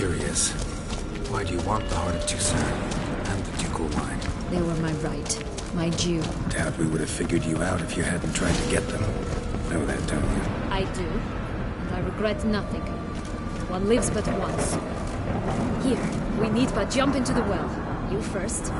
curious. Why do you want the Heart of Toussaint and the ducal wine? They were my right. My due. Doubt we would have figured you out if you hadn't tried to get them. Know that, don't you? I do. And I regret nothing. One lives but once. Here, we need but jump into the well. You first.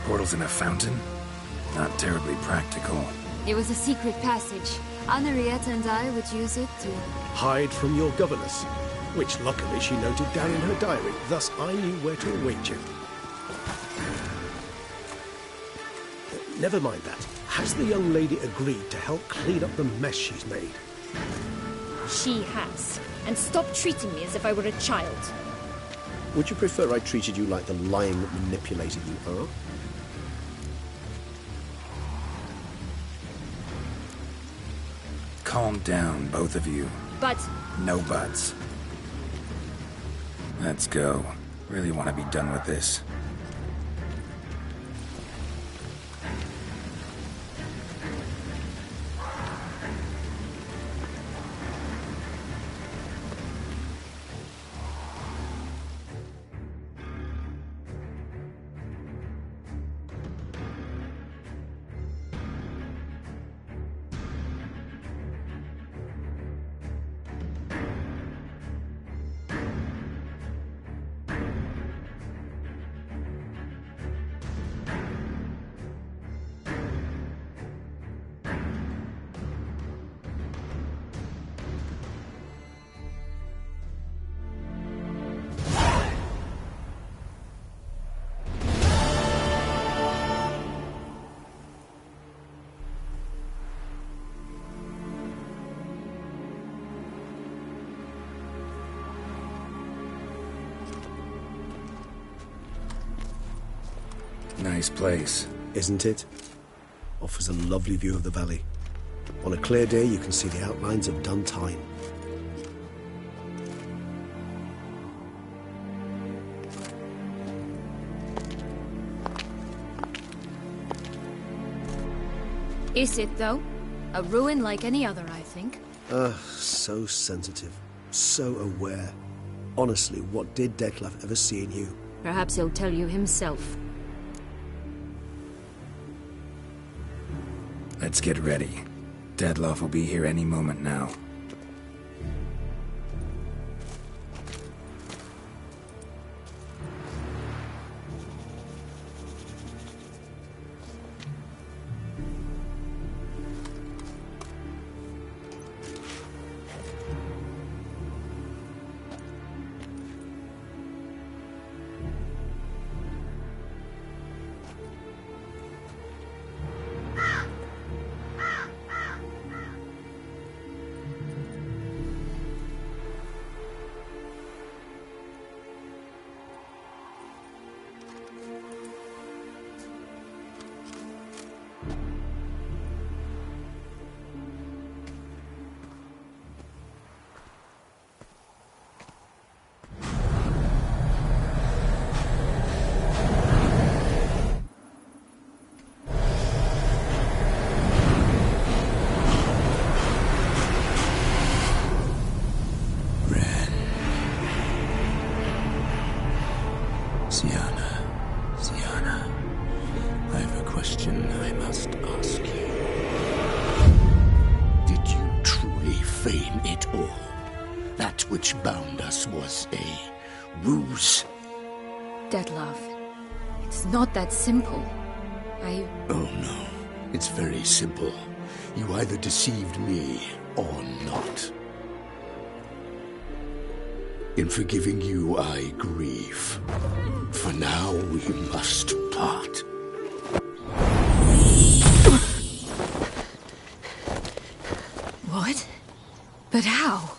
Portals in a fountain? Not terribly practical. It was a secret passage. Henriette and I would use it to... hide from your governess, which luckily she noted down in her diary, thus I knew where to await you. Never mind that. Has the young lady agreed to help clean up the mess she's made? She has. And stop treating me as if I were a child. Would you prefer I treated you like the lying manipulator you are? Calm down, both of you. But... No buts. Let's go. Really want to be done with this. Nice place. Isn't it? Offers a lovely view of the valley. On a clear day, you can see the outlines of Duntine. Is it, though? A ruin like any other, I think. So sensitive. So aware. Honestly, what did Dettlaff ever see in you? Perhaps he'll tell you himself. Let's get ready. Dettlaff will be here any moment now. Syanna, I have a question I must ask you. Did you truly feign it all? That which bound us was a ruse. Deadlove, it's not that simple. Oh no, it's very simple. You either deceived me or not. In forgiving you, I grieve. For now, we must part. What? But how?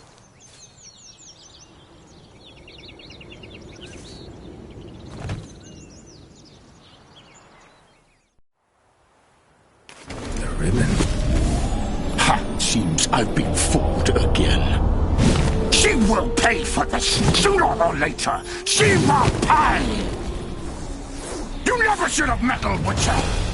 The ribbon? Ha! Seems I've been fooled again. She will pay for this, sooner or later. She will pay! You never should have meddled with her!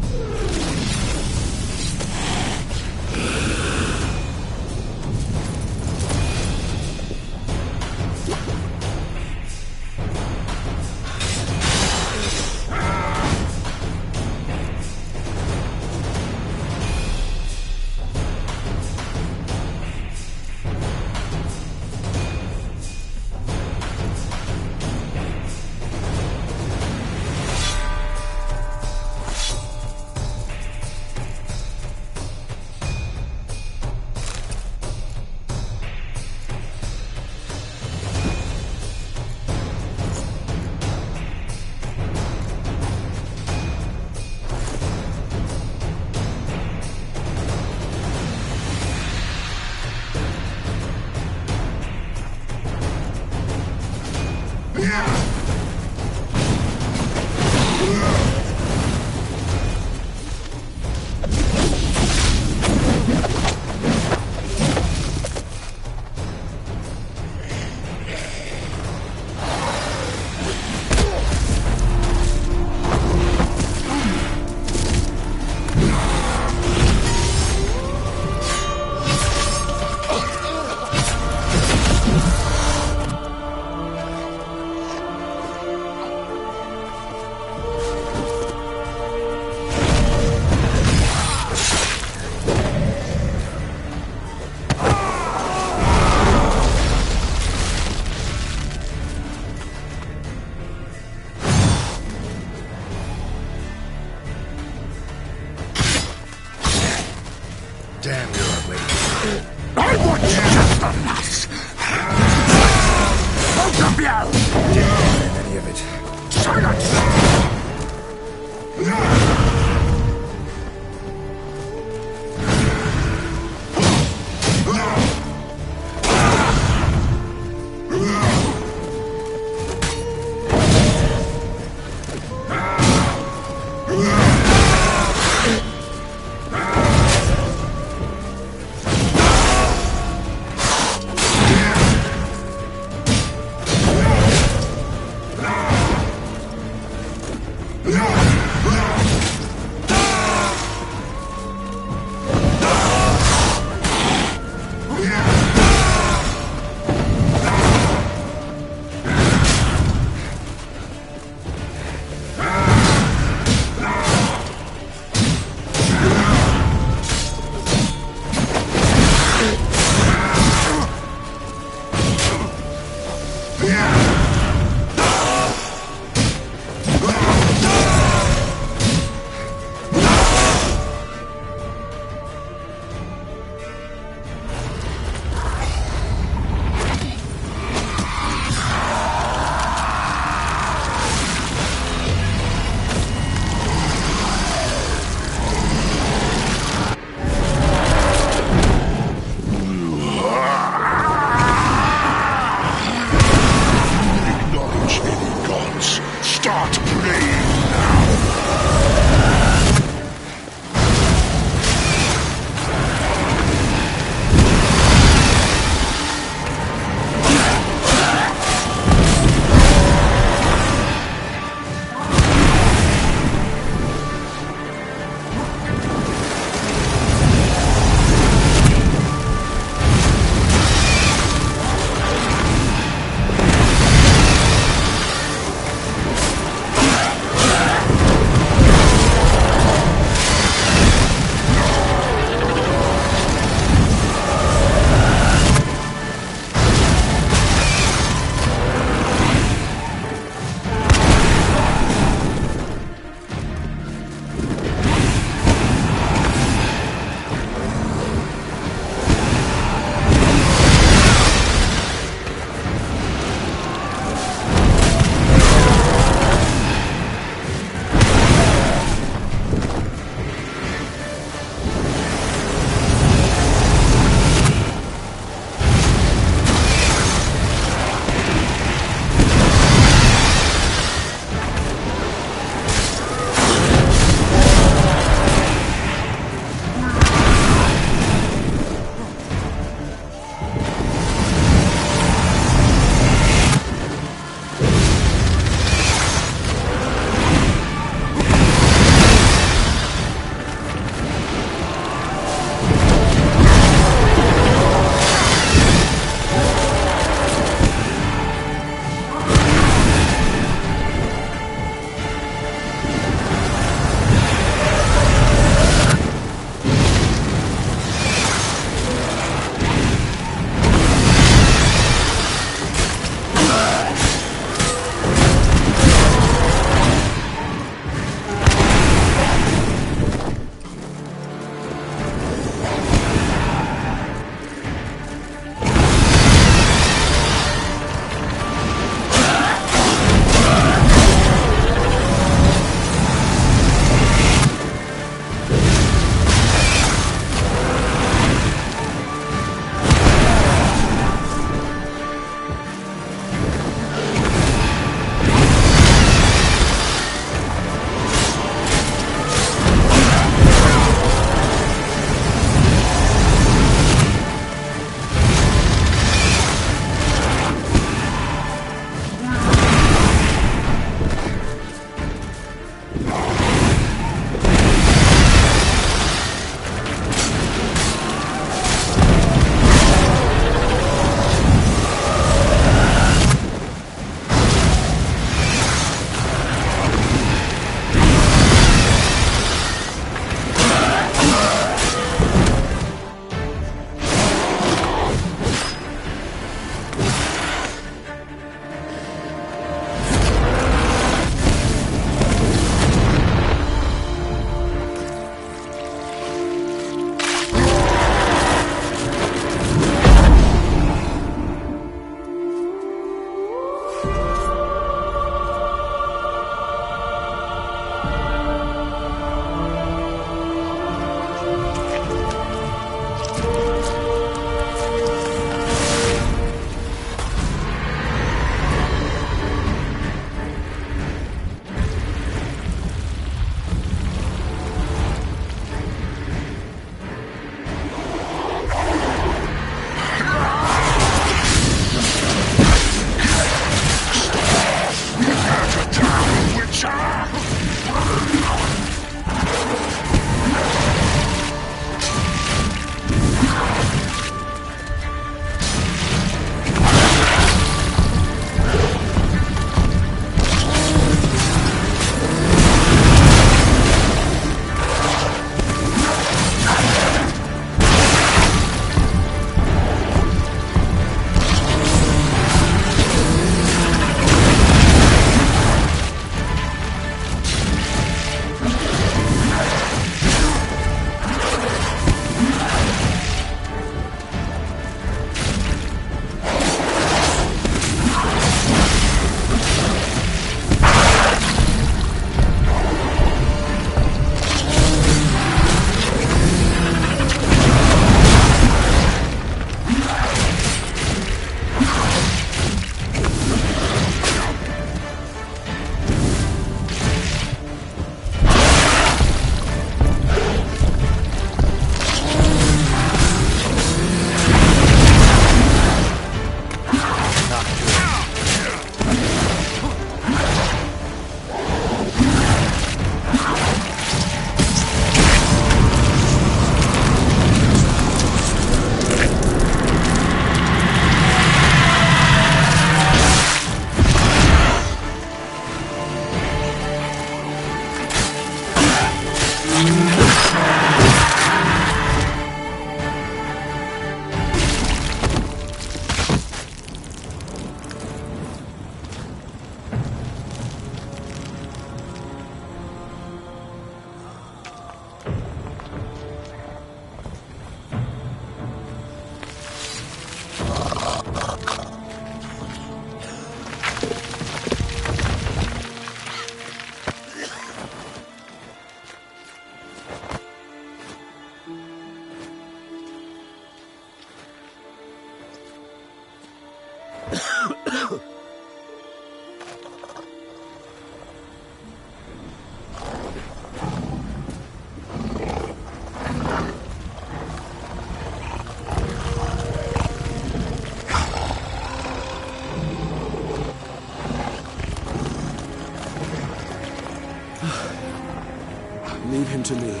Leave him to me.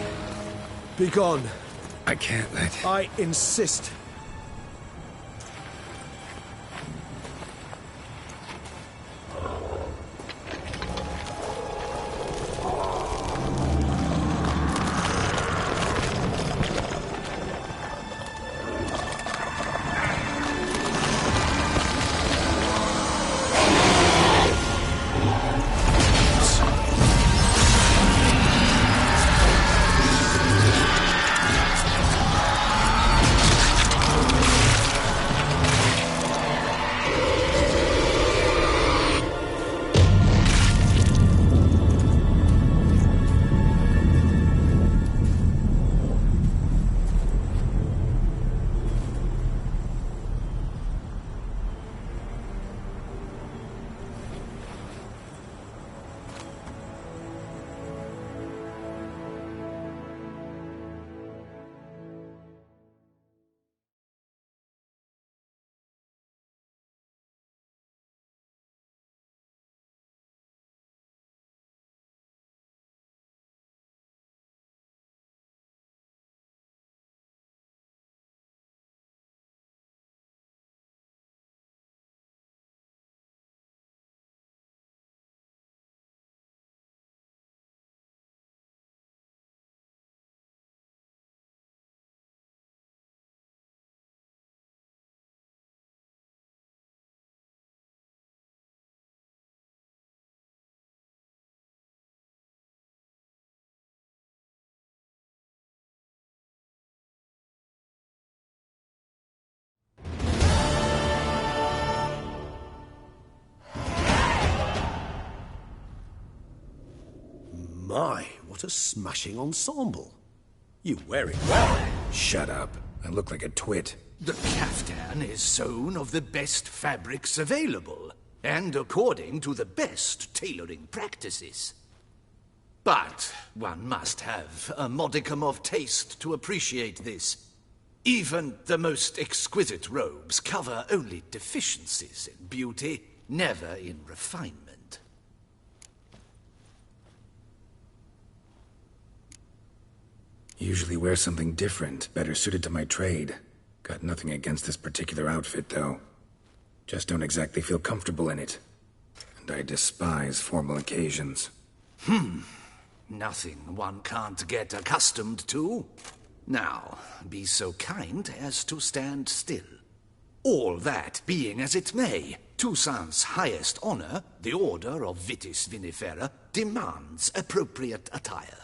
Be gone. I can't let... I insist. My, what a smashing ensemble. You wear it well. Shut up. I look like a twit. The caftan is sewn of the best fabrics available, and according to the best tailoring practices. But one must have a modicum of taste to appreciate this. Even the most exquisite robes cover only deficiencies in beauty, never in refinement. Usually wear something different, better suited to my trade. Got nothing against this particular outfit, though. Just don't exactly feel comfortable in it. And I despise formal occasions. Nothing one can't get accustomed to. Now, be so kind as to stand still. All that being as it may, Toussaint's highest honor, the Order of Vitis Vinifera, demands appropriate attire.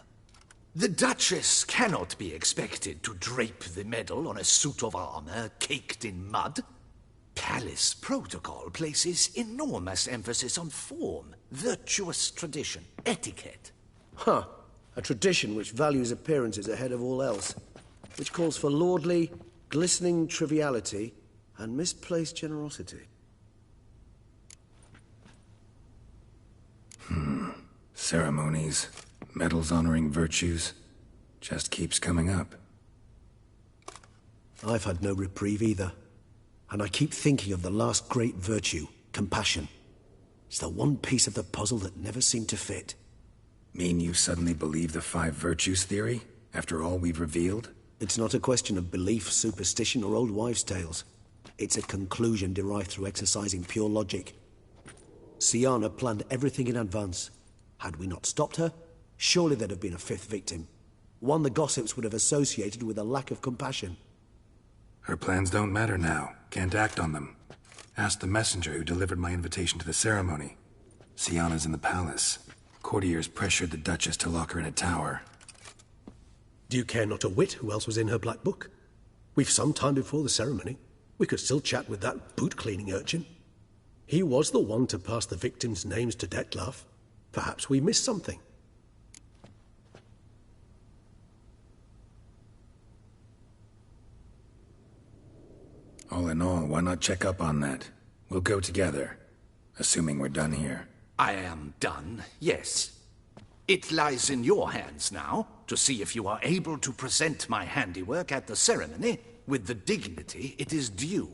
The Duchess cannot be expected to drape the medal on a suit of armor caked in mud. Palace protocol places enormous emphasis on form, virtuous tradition, etiquette. Huh. A tradition which values appearances ahead of all else. Which calls for lordly, glistening triviality and misplaced generosity. Ceremonies, medals honoring virtues, just keeps coming up. I've had no reprieve either. And I keep thinking of the last great virtue, compassion. It's the one piece of the puzzle that never seemed to fit. Mean you suddenly believe the 5 virtues theory, after all we've revealed? It's not a question of belief, superstition, or old wives' tales. It's a conclusion derived through exercising pure logic. Syanna planned everything in advance. Had we not stopped her, surely there'd have been a 5th victim. One the gossips would have associated with a lack of compassion. Her plans don't matter now. Can't act on them. Ask the messenger who delivered my invitation to the ceremony. Syanna's in the palace. Courtiers pressured the Duchess to lock her in a tower. Do you care not a whit who else was in her black book? We've some time before the ceremony. We could still chat with that boot-cleaning urchin. He was the one to pass the victims' names to Dettlaff. Perhaps we missed something. All in all, why not check up on that? We'll go together, assuming we're done here. I am done, yes. It lies in your hands now to see if you are able to present my handiwork at the ceremony with the dignity it is due.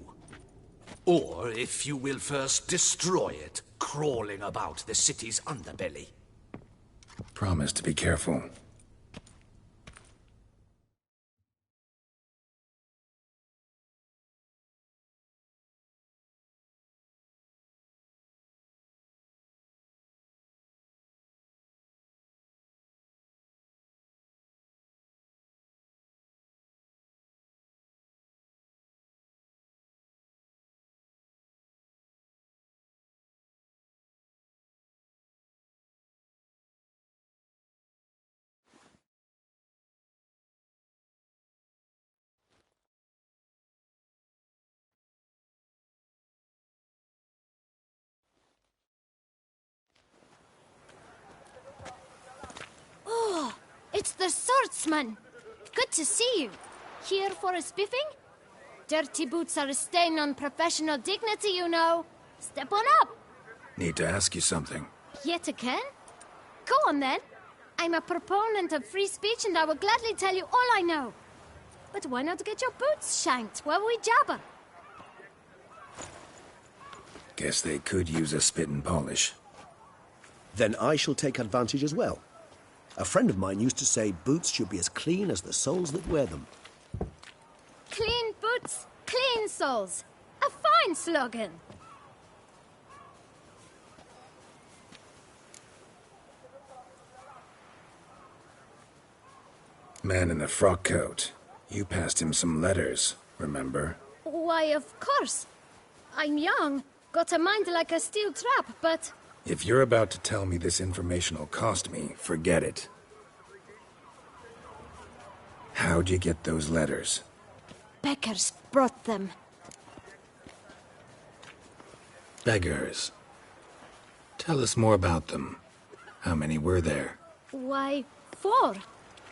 Or if you will first destroy it, crawling about the city's underbelly. Promise to be careful. It's the swordsman! Good to see you. Here for a spiffing? Dirty boots are a stain on professional dignity, you know. Step on up. Need to ask you something. Yet again? Go on then. I'm a proponent of free speech and I will gladly tell you all I know. But why not get your boots shanked while we jabber? Guess they could use a spit and polish. Then I shall take advantage as well. A friend of mine used to say boots should be as clean as the soles that wear them. Clean boots, clean souls. A fine slogan. Man in the frock coat. You passed him some letters, remember? Why, of course. I'm young, got a mind like a steel trap, but... If you're about to tell me this information will cost me, forget it. How'd you get those letters? Beggars brought them. Beggars. Tell us more about them. How many were there? Why, 4.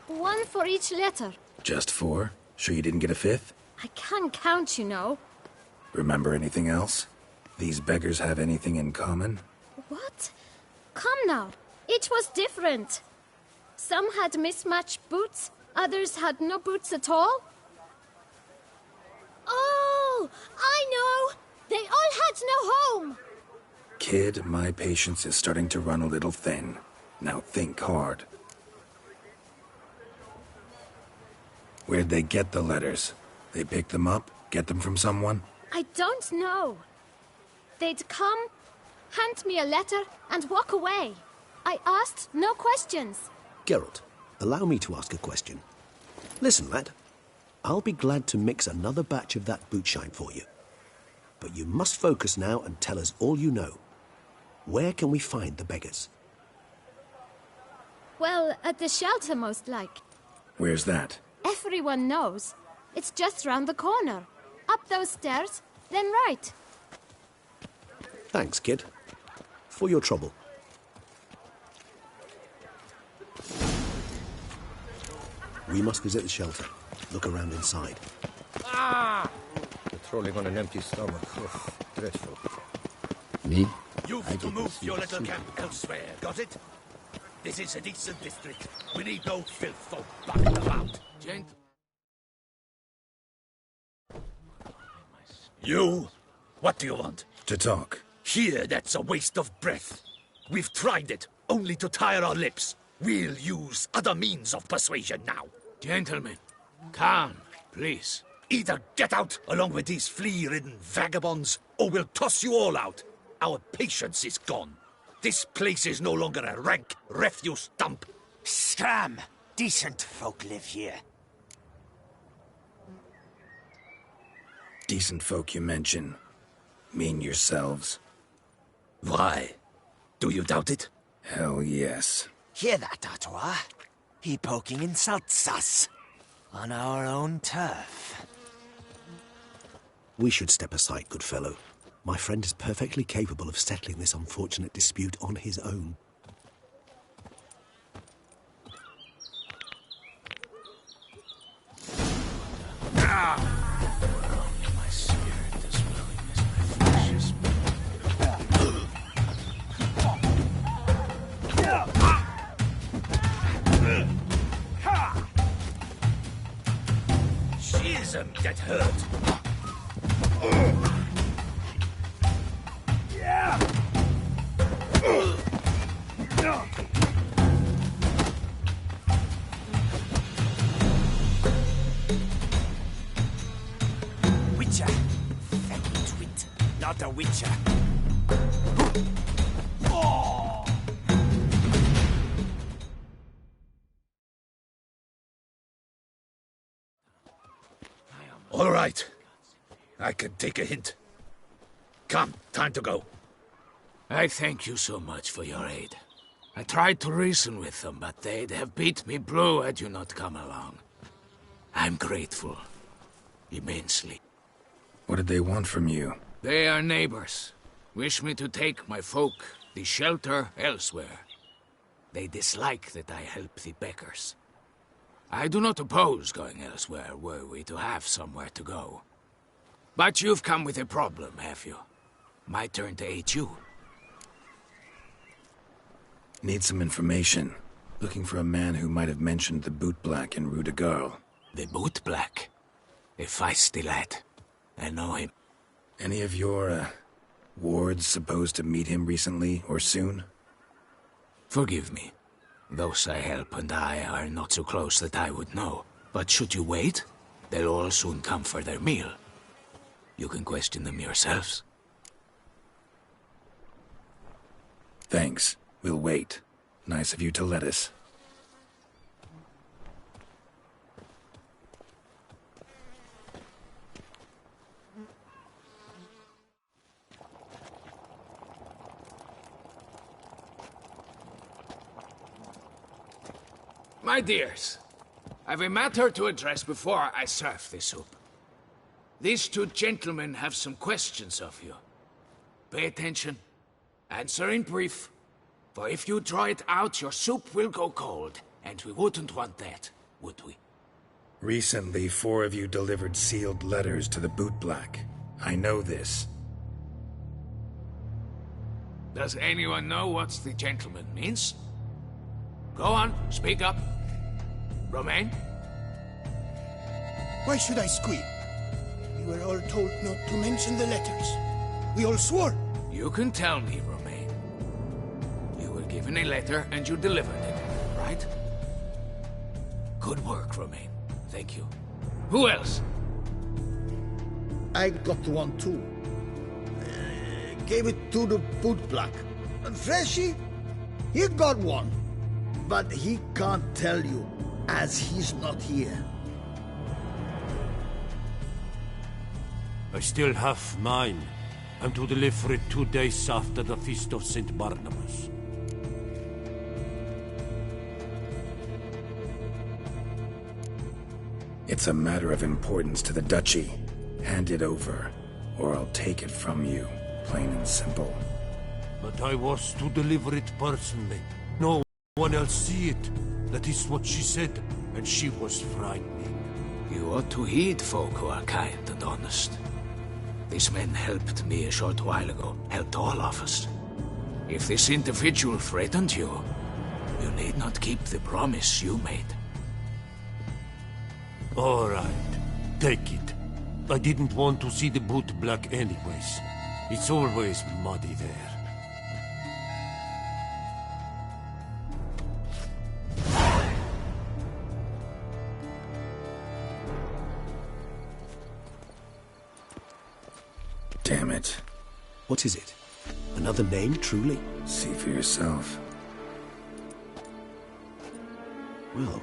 1 for each letter. Just 4? Sure you didn't get a 5th? I can't count, you know. Remember anything else? These beggars have anything in common? What? Come now. Each was different. Some had mismatched boots, others had no boots at all. Oh, I know! They all had no home! Kid, my patience is starting to run a little thin. Now think hard. Where'd they get the letters? They pick them up? Get them from someone? I don't know. They'd come, hand me a letter, and walk away. I asked no questions. Geralt, allow me to ask a question. Listen, lad. I'll be glad to mix another batch of that bootshine for you. But you must focus now and tell us all you know. Where can we find the beggars? Well, at the shelter, most like. Where's that? Everyone knows. It's just round the corner. Up those stairs, then right. Thanks, kid. For your trouble. We must visit the shelter. Look around inside. Patrolling on an empty stomach. Ugh, dreadful. Me? You've to move your little camp elsewhere, got it? This is a decent district. We need no filth folk bugging about. Gent. You? What do you want? To talk. Here, that's a waste of breath. We've tried it, only to tire our lips. We'll use other means of persuasion now. Gentlemen, calm, please. Either get out along with these flea-ridden vagabonds, or we'll toss you all out. Our patience is gone. This place is no longer a rank refuse dump. Scram! Decent folk live here. Decent folk you mention. Mean yourselves. Why? Do you doubt it? Hell yes. Hear that, Artois? He poking insults us. On our own turf. We should step aside, good fellow. My friend is perfectly capable of settling this unfortunate dispute on his own. My spirit, this willingness, my flesh is get hurt. Witcher. Fat twit. Not a witcher. All right. I can take a hint. Come, time to go. I thank you so much for your aid. I tried to reason with them, but they'd have beat me blue had you not come along. I'm grateful. Immensely. What did they want from you? They are neighbors. Wish me to take my folk, the shelter, elsewhere. They dislike that I help the Beckers. I do not oppose going elsewhere, were we to have somewhere to go. But you've come with a problem, have you? My turn to aid you. Need some information. Looking for a man who might have mentioned the Boot Black in Rue de Garl. The Boot Black? A feisty lad. I know him. Any of your, wards supposed to meet him recently or soon? Forgive me. Those I help and I are not so close that I would know. But should you wait, they'll all soon come for their meal. You can question them yourselves. Thanks. We'll wait. Nice of you to let us. My dears, I've a matter to address before I serve the soup. These two gentlemen have some questions of you. Pay attention. Answer in brief. For if you draw it out, your soup will go cold. And we wouldn't want that, would we? Recently, 4 of you delivered sealed letters to the Boot Black. I know this. Does anyone know what the gentleman means? Go on, speak up. Romain? Why should I squeal? We were all told not to mention the letters. We all swore. You can tell me, Romain. You were given a letter and you delivered it, right? Good work, Romain. Thank you. Who else? I got one too. Gave it to the Boot Black. And Freshy, he got one. But he can't tell you, as he's not here. I still have mine. I'm to deliver it 2 days after the Feast of St. Barnabas. It's a matter of importance to the Duchy. Hand it over, or I'll take it from you, plain and simple. But I was to deliver it personally. No one else see it. That is what she said, and she was frightening. You ought to heed folk who are kind and honest. These men helped me a short while ago, helped all of us. If this individual threatened you, you need not keep the promise you made. All right, take it. I didn't want to see the Boot Black anyways. It's always muddy there. Damn it. What is it? Another name, truly? See for yourself. Well.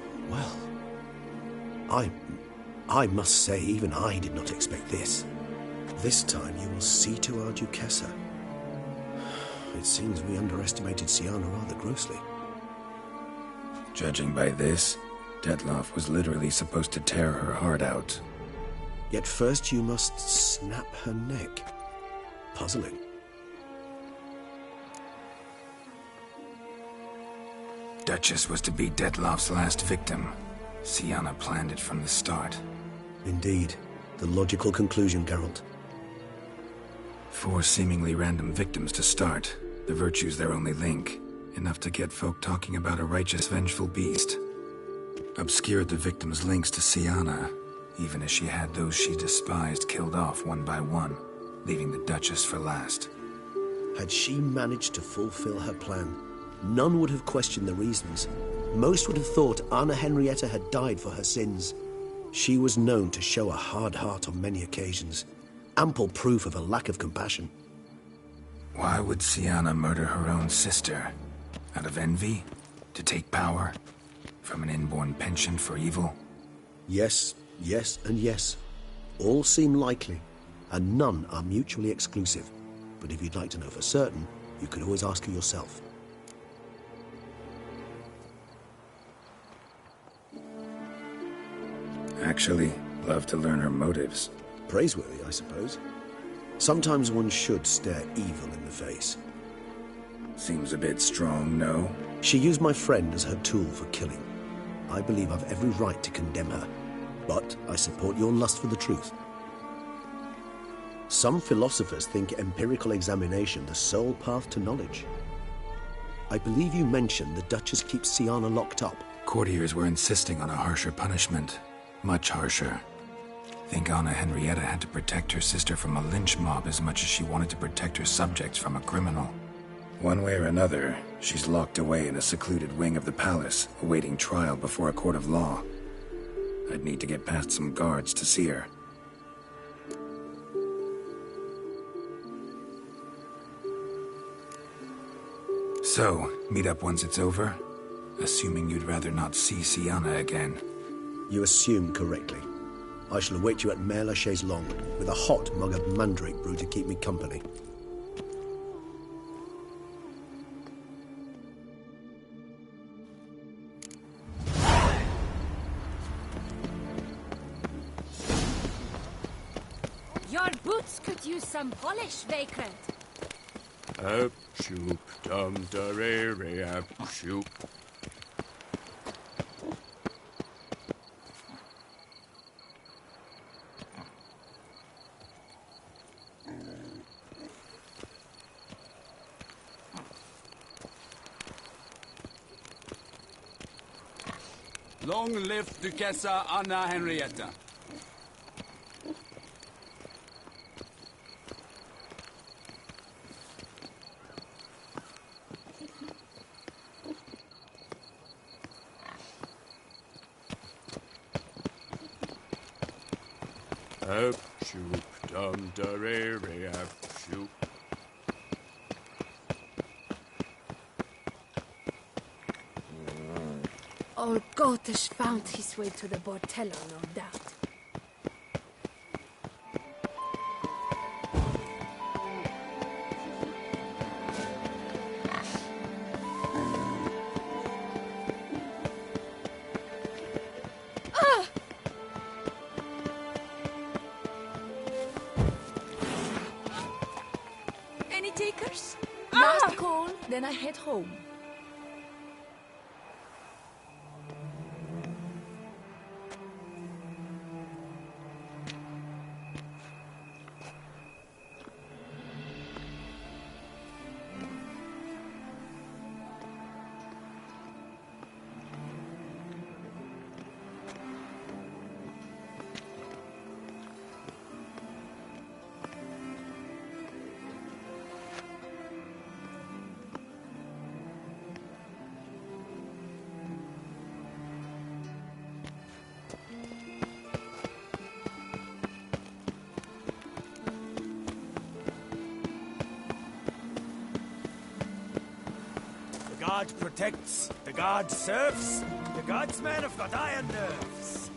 I must say, even I did not expect this. This time you will see to our Duquesa. It seems we underestimated Syanna rather grossly. Judging by this, Detloff was literally supposed to tear her heart out. Yet first you must snap her neck. Puzzling. Duchess was to be Detloff's last victim. Syanna planned it from the start. Indeed. The logical conclusion, Geralt. 4 seemingly random victims to start. The virtue's their only link. Enough to get folk talking about a righteous, vengeful beast. Obscured the victims' links to Syanna. even as she had those she despised killed off one by one, leaving the Duchess for last. Had she managed to fulfill her plan, none would have questioned the reasons. Most would have thought Anna Henrietta had died for her sins. She was known to show a hard heart on many occasions, ample proof of a lack of compassion. Why would Sienna murder her own sister? Out of envy? To take power? From an inborn penchant for evil? Yes, yes, and yes. All seem likely, and none are mutually exclusive. But if you'd like to know for certain, you could always ask her yourself. Actually, love to learn her motives. Praiseworthy, I suppose. Sometimes one should stare evil in the face. Seems a bit strong, no? She used my friend as her tool for killing. I believe I've every right to condemn her, but I support your lust for the truth. Some philosophers think empirical examination the sole path to knowledge. I believe you mentioned the Duchess keeps Sienna locked up. Courtiers were insisting on a harsher punishment. Much harsher. Think Anna Henrietta had to protect her sister from a lynch mob as much as she wanted to protect her subjects from a criminal. One way or another, she's locked away in a secluded wing of the palace, awaiting trial before a court of law. I'd need to get past some guards to see her. So, meet up once it's over? Assuming you'd rather not see Sienna again. You assume correctly. I shall await you at Mère la Chaise Longue, with a hot mug of mandrake brew to keep me company. Your boots could use some polish, Vagrant. Up, shoop, dum, da, re, re, up, shoop. Long live Duchessa Anna Henrietta. Up, shoop, dum, da, re, re, up, shoop. Old Gotish found his way to the Bordello, no doubt. Any takers? Last call, then I head home. The guard protects, the guard serves, the guardsmen have got iron nerves.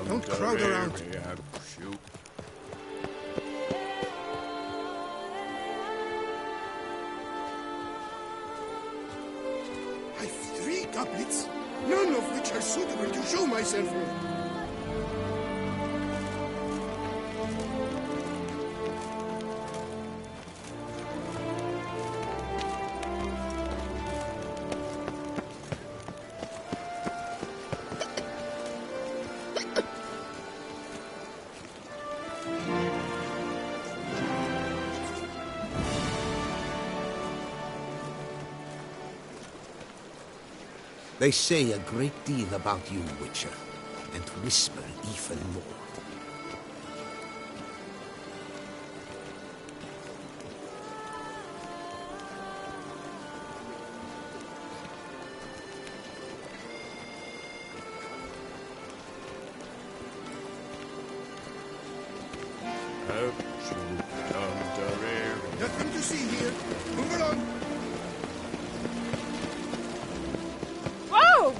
Don't crowd around. I've 3 goblets, none of which are suitable to show myself with. They say a great deal about you, Witcher, and whisper even more. Nothing to see here. Move along. Whoa!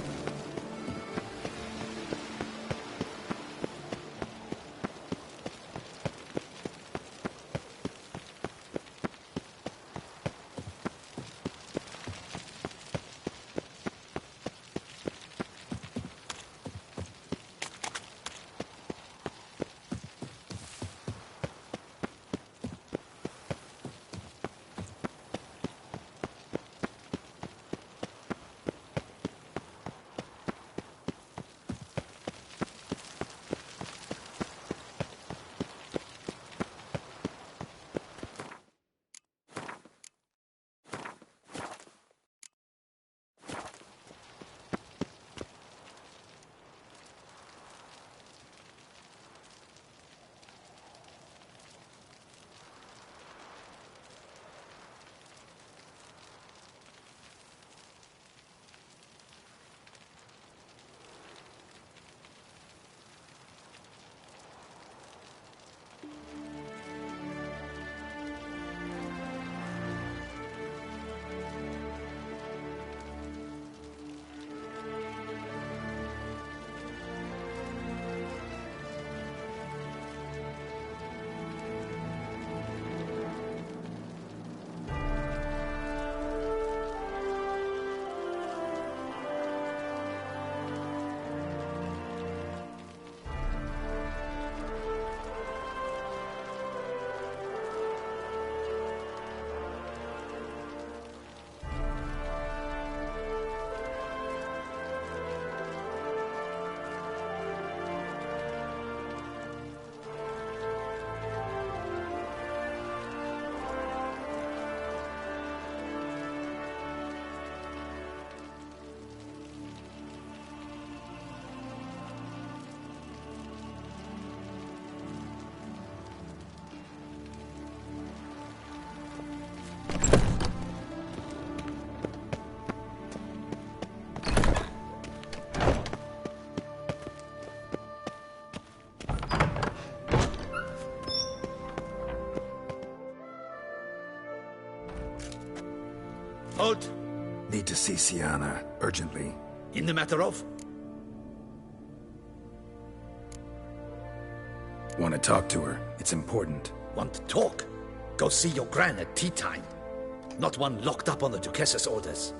Halt! Need to see Syanna, urgently. In the matter of? Want to talk to her. It's important. Want to talk? Go see your gran at tea time. Not one locked up on the Duquessa's orders.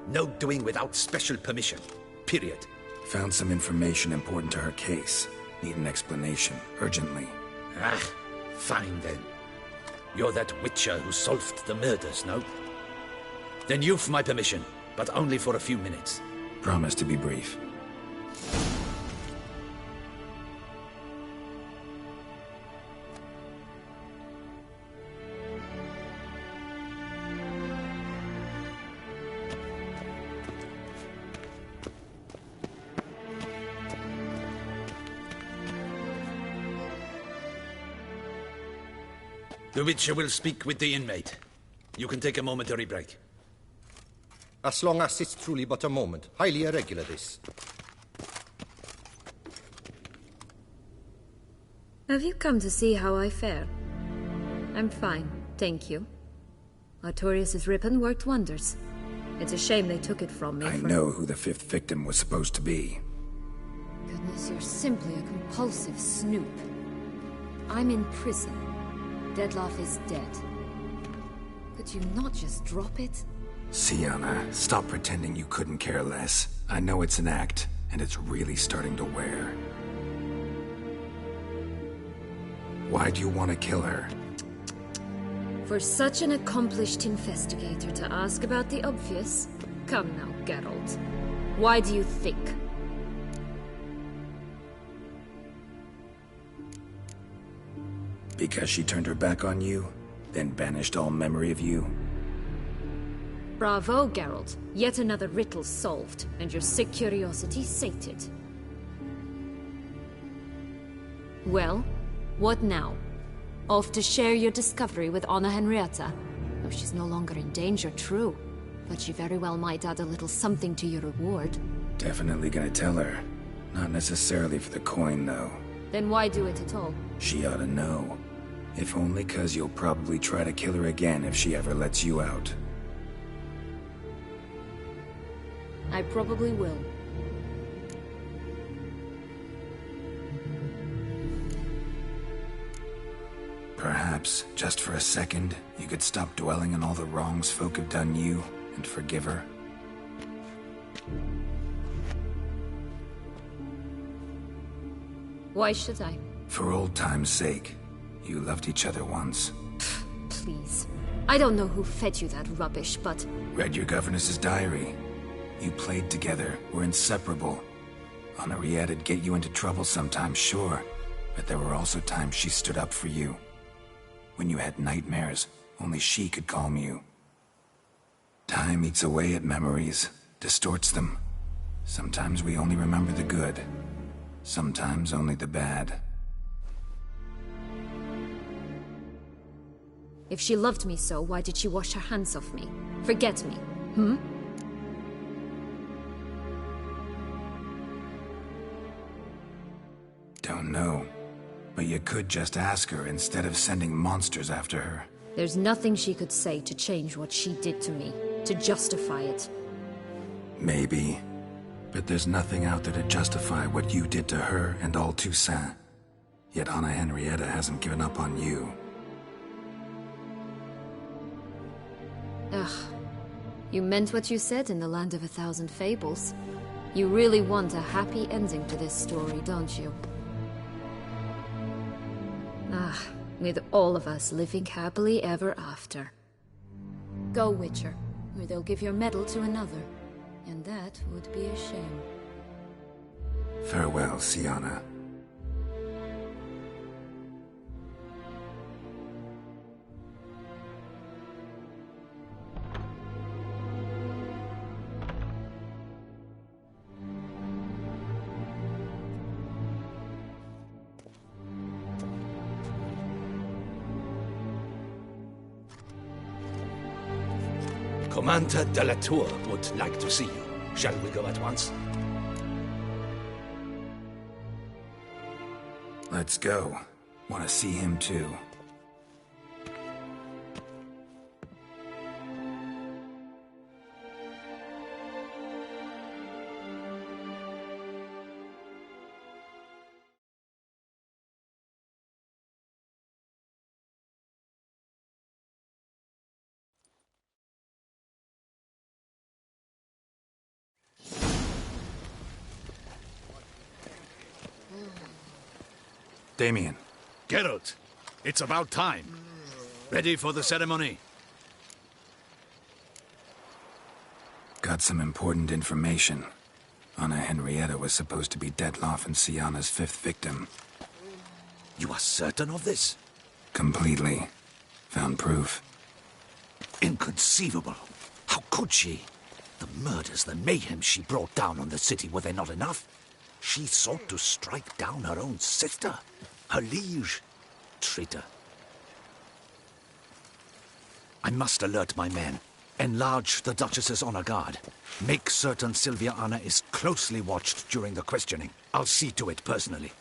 No doing without special permission. Period. Found some information important to her case. Need an explanation, urgently. Ah, fine then. You're that Witcher who solved the murders, no? Then you've my permission, but only for a few minutes. Promise to be brief. The Witcher will speak with the inmate. You can take a momentary break. As long as it's truly but a moment. Highly irregular, this. Have you come to see how I fare? I'm fine, thank you. Artorius' ribbon worked wonders. It's a shame they took it from me. I know who the 5th victim was supposed to be. goodness, you're simply a compulsive snoop. I'm in prison. Dettlaff is dead. Could you not just drop it? Syanna, stop pretending you couldn't care less. I know it's an act, and it's really starting to wear. Why'd you want to kill her? For such an accomplished investigator to ask about the obvious? Come now, Geralt. Why do you think? Because she turned her back on you, then banished all memory of you? Bravo, Geralt. Yet another riddle solved, and your sick curiosity sated. Well, what now? Off to share your discovery with Anna Henrietta? Oh, she's no longer in danger, true. But she very well might add a little something to your reward. Definitely gonna tell her. Not necessarily for the coin, though. Then why do it at all? She ought to know. If only 'cause you'll probably try to kill her again if she ever lets you out. I probably will. Perhaps, just for a second, you could stop dwelling on all the wrongs folk have done you, and forgive her. Why should I? For old time's sake. You loved each other once. Please. I don't know who fed you that rubbish, but... Read your governess's diary. You played together, were inseparable. Henriette'd get you into trouble sometimes, sure. But there were also times she stood up for you. When you had nightmares, only she could calm you. Time eats away at memories, distorts them. Sometimes we only remember the good. Sometimes only the bad. If she loved me so, why did she wash her hands off me? Forget me, hmm? Don't know. But you could just ask her instead of sending monsters after her. There's nothing she could say to change what she did to me, to justify it. Maybe. But there's nothing out there to justify what you did to her and all Toussaint. Yet Anna Henrietta hasn't given up on you. Ugh. You meant what you said in the Land of a Thousand Fables. You really want a happy ending to this story, don't you? Ah, with all of us living happily ever after. Go, Witcher, or they'll give your medal to another. And that would be a shame. Farewell, Syanna. Commander de la Tour would like to see you. Shall we go at once? Let's go. Want to see him too. Damien. Geralt, it's about time. Ready for the ceremony? Got some important information. Anna Henrietta was supposed to be Dettlaff and Syanna's 5th victim. You are certain of this? Completely. Found proof. Inconceivable. How could she? The murders, the mayhem she brought down on the city, were they not enough? She sought to strike down her own sister, her liege. Traitor. I must alert my men. Enlarge the Duchess's honor guard. Make certain Sylvia Anna is closely watched during the questioning. I'll see to it personally.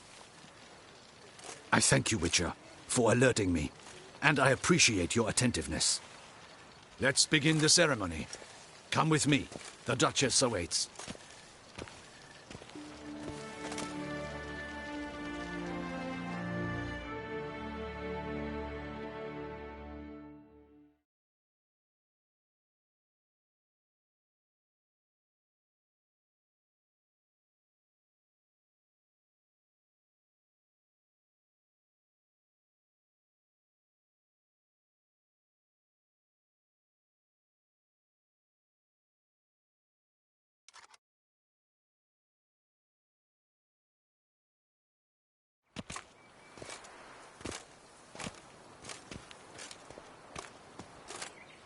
I thank you, Witcher, for alerting me, and I appreciate your attentiveness. Let's begin the ceremony. Come with me. The Duchess awaits.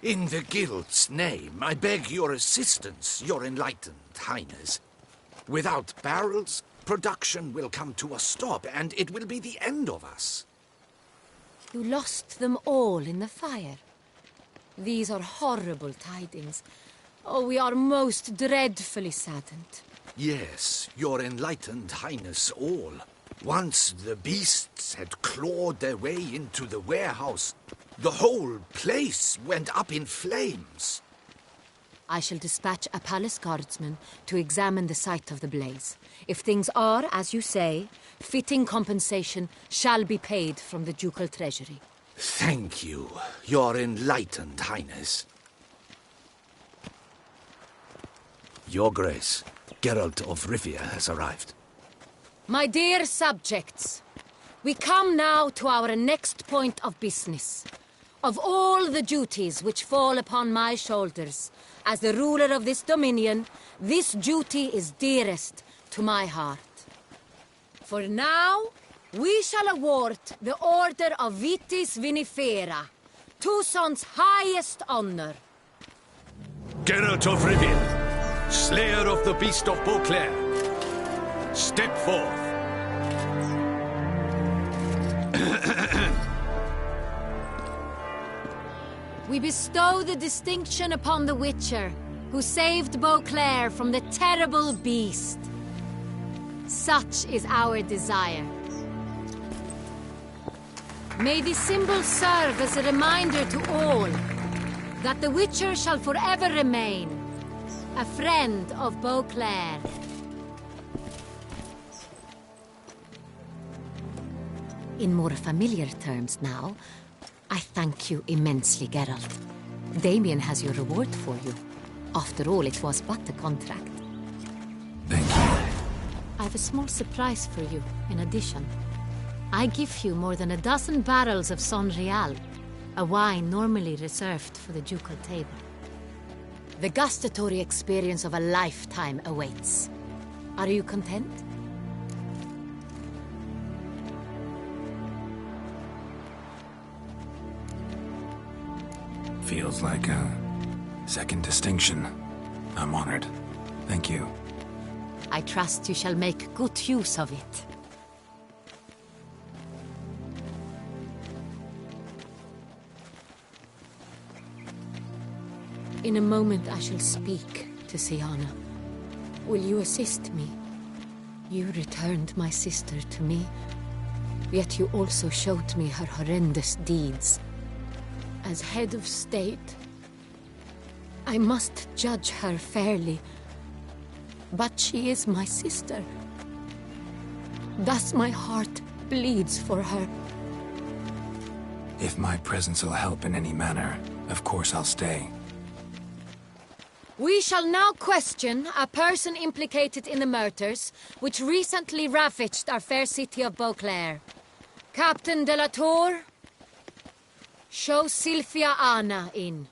In the Guild's name, I beg your assistance, your enlightened highness. Without barrels, production will come to a stop, and it will be the end of us. You lost them all in the fire. These are horrible tidings. Oh, we are most dreadfully saddened. Yes, your enlightened highness all. Once the beasts had clawed their way into the warehouse, the whole place went up in flames. I shall dispatch a palace guardsman to examine the site of the blaze. If things are, as you say, fitting compensation shall be paid from the ducal treasury. Thank you, your enlightened highness. Your Grace, Geralt of Rivia has arrived. My dear subjects, we come now to our next point of business. Of all the duties which fall upon my shoulders, as the ruler of this dominion, this duty is dearest to my heart. For now, we shall award the Order of Vitis Vinifera, Toussaint's highest honor. Geralt of Rivia, Slayer of the Beast of Beauclair, step forth. We bestow the distinction upon the Witcher, who saved Beauclair from the terrible beast. Such is our desire. May this symbol serve as a reminder to all that the Witcher shall forever remain a friend of Beauclair. In more familiar terms now, I thank you immensely, Geralt. Damien has your reward for you. After all, it was but a contract. Thank you. I have a small surprise for you, in addition. I give you more than a dozen barrels of Sonreal, a wine normally reserved for the ducal table. The gustatory experience of a lifetime awaits. Are you content? Feels like a second distinction. I'm honored. Thank you. I trust you shall make good use of it. In a moment I shall speak to Syanna. Will you assist me? You returned my sister to me, yet you also showed me her horrendous deeds. As head of state, I must judge her fairly. But she is my sister. Thus my heart bleeds for her. If my presence will help in any manner, of course I'll stay. We shall now question a person implicated in the murders which recently ravaged our fair city of Beauclair. Captain de la Tour, show Sylvia Anna in.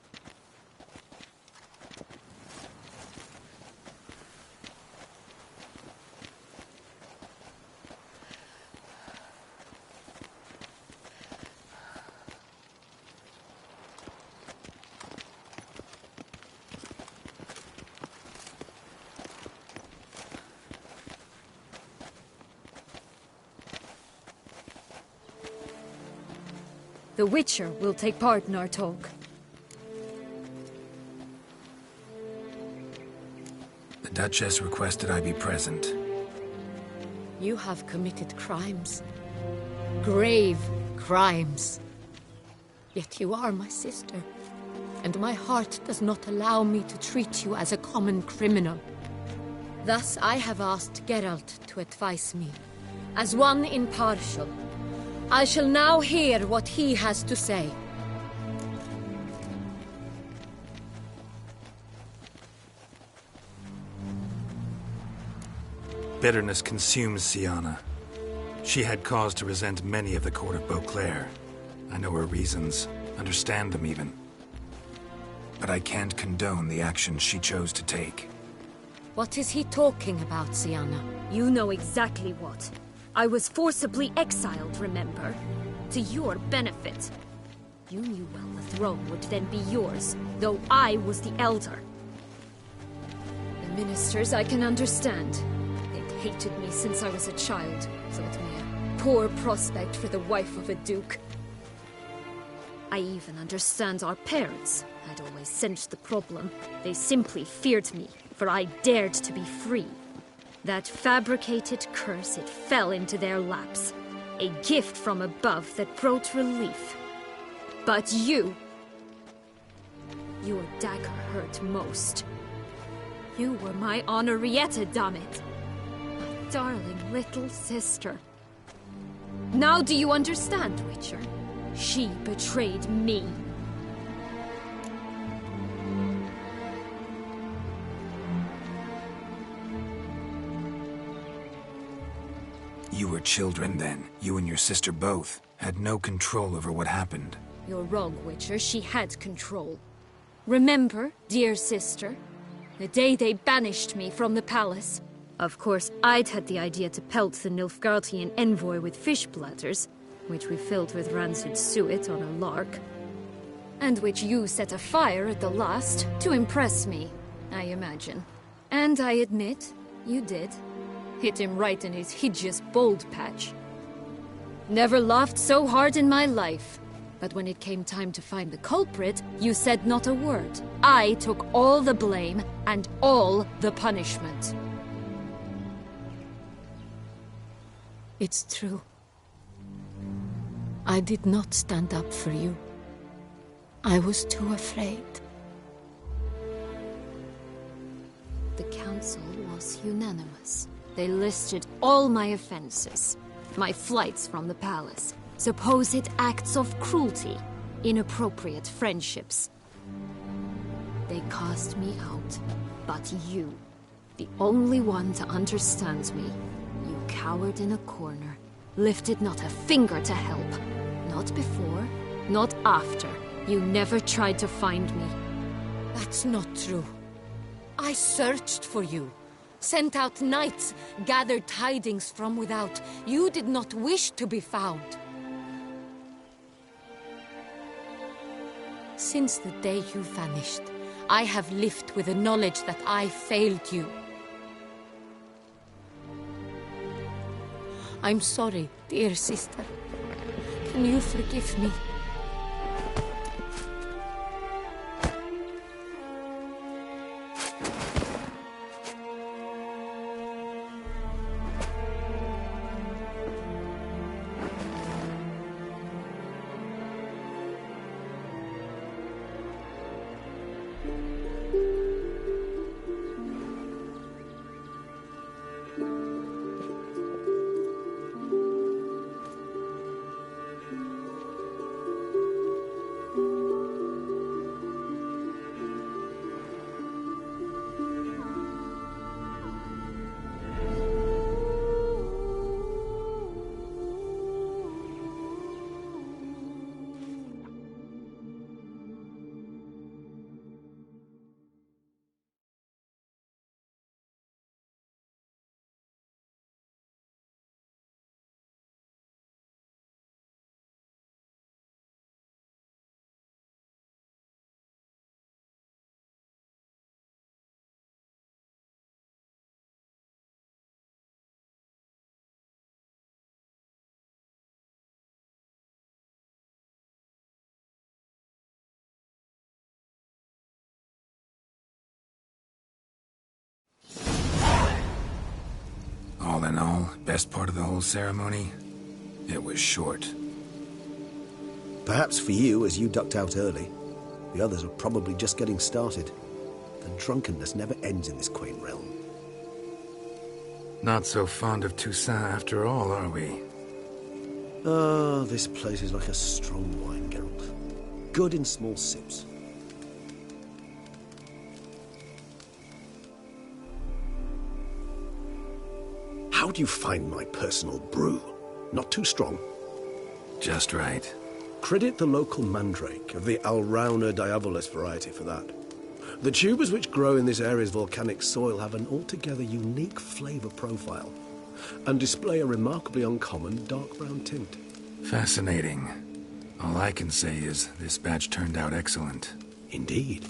The Witcher will take part in our talk. The Duchess requested I be present. You have committed crimes. Grave crimes. Yet you are my sister, and my heart does not allow me to treat you as a common criminal. Thus I have asked Geralt to advise me, as one impartial. I shall now hear what he has to say. Bitterness consumes Syanna. She had cause to resent many of the court of Beauclair. I know her reasons, understand them even. But I can't condone the actions she chose to take. What is he talking about, Syanna? You know exactly what. I was forcibly exiled, remember? To your benefit. You knew well the throne would then be yours, though I was the elder. The ministers I can understand. They'd hated me since I was a child, thought me a poor prospect for the wife of a duke. I even understand our parents. I'd always sensed the problem. They simply feared me, for I dared to be free. That fabricated curse, it fell into their laps. A gift from above that brought relief. But you... Your dagger hurt most. You were my Henrietta, damn it. My darling little sister. Now do you understand, Witcher? She betrayed me. You were children then. You and your sister both had no control over what happened. You're wrong, Witcher. She had control. Remember, dear sister, the day they banished me from the palace? Of course, I'd had the idea to pelt the Nilfgaardian envoy with fish bladders, which we filled with rancid suet on a lark, and which you set afire at the last to impress me, I imagine. And I admit, you did. Hit him right in his hideous bald patch. Never laughed so hard in my life. But when it came time to find the culprit, you said not a word. I took all the blame and all the punishment. It's true. I did not stand up for you. I was too afraid. The council was unanimous. They listed all my offenses. My flights from the palace, supposed acts of cruelty, inappropriate friendships. They cast me out, but you, the only one to understand me, you cowered in a corner, lifted not a finger to help. Not before, not after. You never tried to find me. That's not true. I searched for you. Sent out knights, gathered tidings from without. You did not wish to be found. Since the day you vanished, I have lived with the knowledge that I failed you. I'm sorry, dear sister. Can you forgive me? All in all, best part of the whole ceremony, it was short. Perhaps for you, as you ducked out early. The others are probably just getting started. The drunkenness never ends in this quaint realm. Not so fond of Toussaint after all, are we? Ah, this place is like a strong wine, Geralt. Good in small sips. How do you find my personal brew? Not too strong? Just right. Credit the local mandrake of the Alrauna diabolus variety for that. The tubers which grow in this area's volcanic soil have an altogether unique flavour profile and display a remarkably uncommon dark brown tint. Fascinating. All I can say is this batch turned out excellent. Indeed.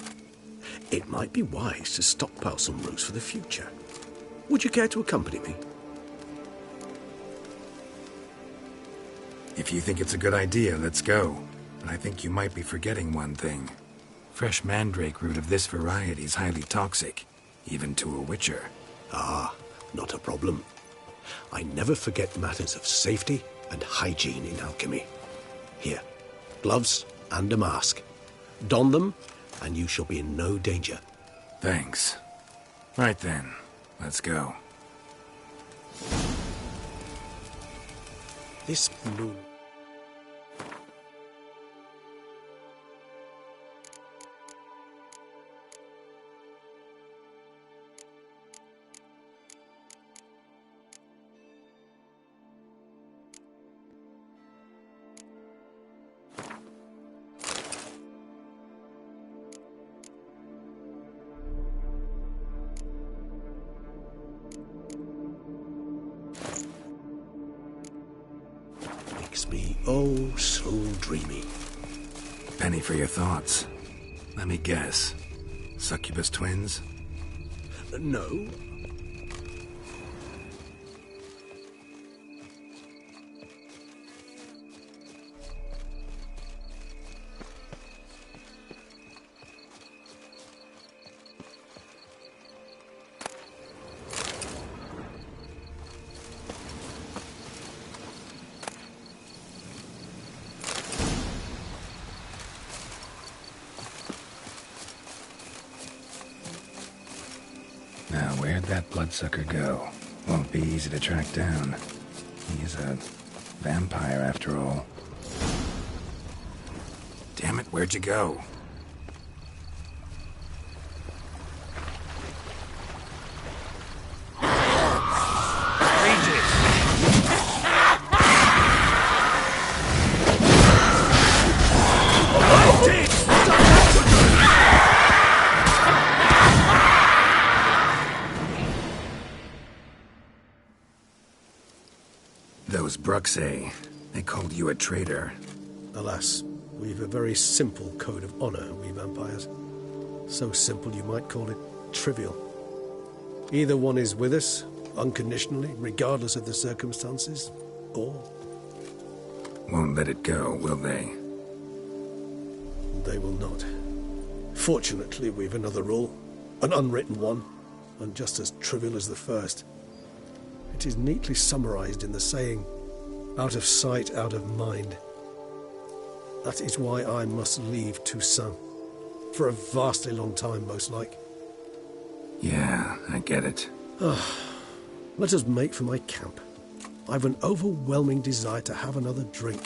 It might be wise to stockpile some roots for the future. Would you care to accompany me? If you think it's a good idea, let's go. But I think you might be forgetting one thing. Fresh mandrake root of this variety is highly toxic, even to a witcher. Ah, not a problem. I never forget matters of safety and hygiene in alchemy. Here, gloves and a mask. Don them, and you shall be in no danger. Thanks. Right then, let's go. This moon... makes me oh so dreamy. Penny for your thoughts. Let me guess. Succubus twins? No. Now, where'd that bloodsucker go? Won't be easy to track down. He's a vampire, after all. Damn it, where'd you go? Those Bruxae, they called you a traitor. Alas, we've a very simple code of honor, we vampires. So simple you might call it trivial. Either one is with us, unconditionally, regardless of the circumstances, or... Won't let it go, will they? They will not. Fortunately, we've another rule, an unwritten one, and just as trivial as the first. It is neatly summarized in the saying, out of sight, out of mind. That is why I must leave Toussaint. For a vastly long time, most like. Yeah, I get it. Let us make for my camp. I've an overwhelming desire to have another drink.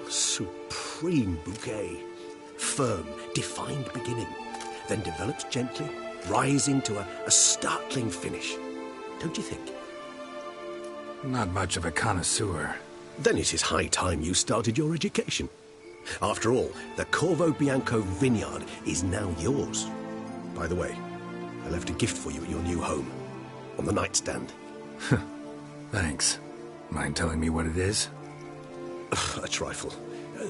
Supreme bouquet. Firm, defined beginning, then develops gently, rising to a startling finish. Don't you think? Not much of a connoisseur. Then it is high time you started your education. After all, the Corvo Bianco vineyard is now yours. By the way, I left a gift for you at your new home. On the nightstand. Thanks. Mind telling me what it is? A trifle.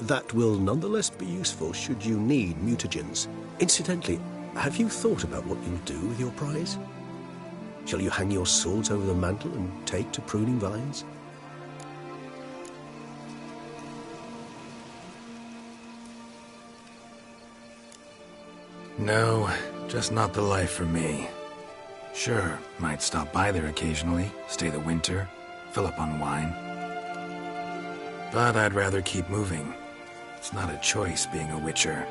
That will nonetheless be useful should you need mutagens. Incidentally, have you thought about what you'll do with your prize? Shall you hang your swords over the mantle and take to pruning vines? No, just not the life for me. Sure, might stop by there occasionally, stay the winter, fill up on wine. But I'd rather keep moving. It's not a choice being a witcher.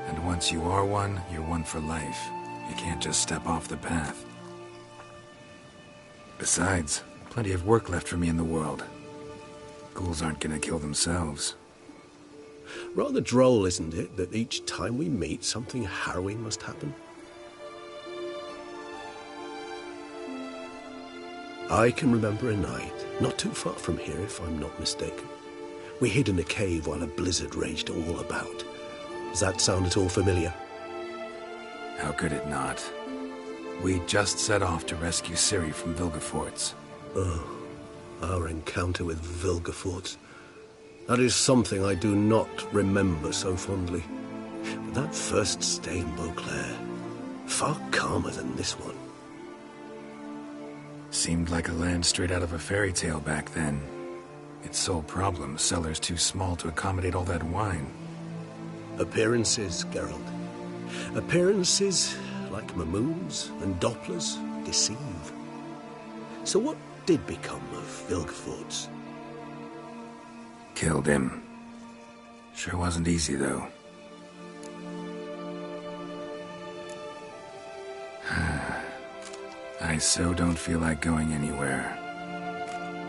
And once you are one, you're one for life. You can't just step off the path. Besides, plenty of work left for me in the world. Ghouls aren't gonna kill themselves. Rather droll, isn't it, that each time we meet, something harrowing must happen? I can remember a night, not too far from here if I'm not mistaken, We hid in a cave while a blizzard raged all about. Does that sound at all familiar? How could it not? We just set off to rescue Ciri from Vilgefortz. Oh, our encounter with Vilgefortz. That is something I do not remember so fondly. But that first stay in Beauclair, far calmer than this one. Seemed like a land straight out of a fairy tale back then. Its sole problem, cellars too small to accommodate all that wine. Appearances, Geralt. Appearances, like Mamoons and Dopplers, deceive. So what did become of Vilgefortz? Killed him. Sure wasn't easy, though. I so don't feel like going anywhere.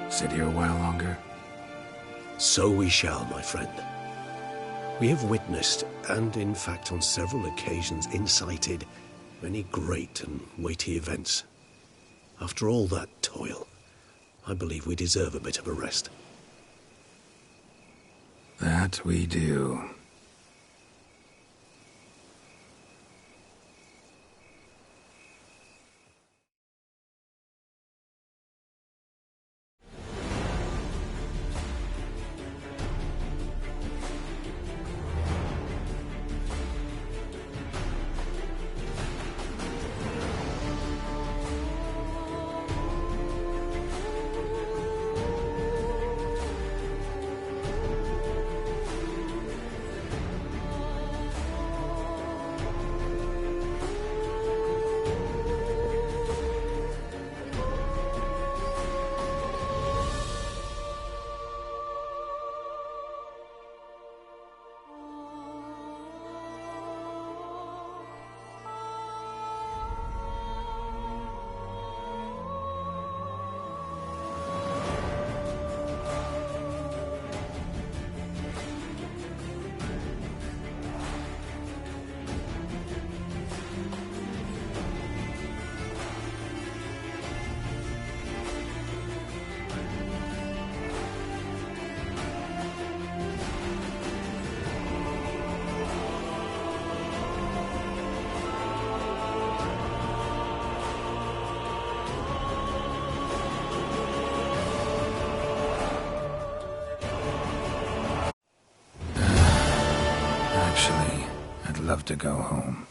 Sit here a while longer? So we shall, my friend. We have witnessed, and in fact on several occasions incited, many great and weighty events. After all that toil, I believe we deserve a bit of a rest. That we do. Actually, I'd love to go home.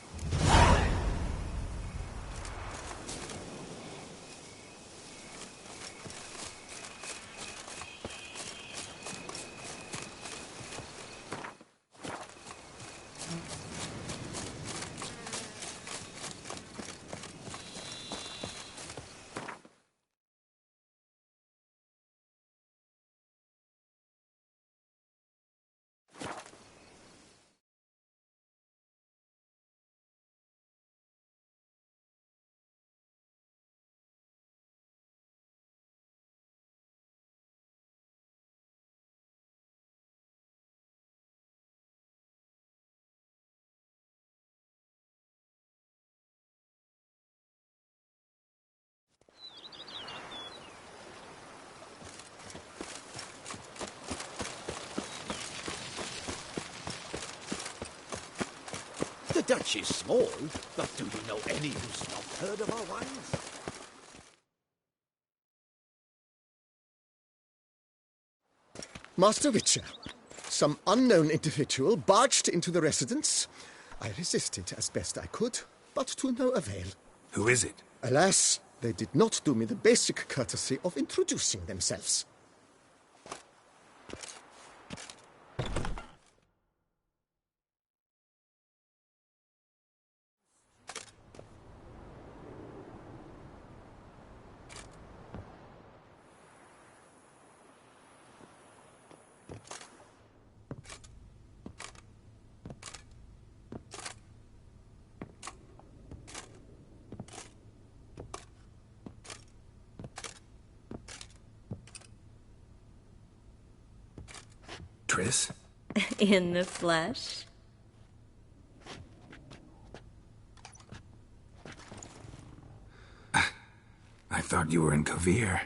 The Dutch is small, but do you know any who's not heard of our wines? Master Witcher, some unknown individual barged into the residence. I resisted as best I could, but to no avail. Who is it? Alas, they did not do me the basic courtesy of introducing themselves. Triss? In the flesh? I thought you were in Kovir.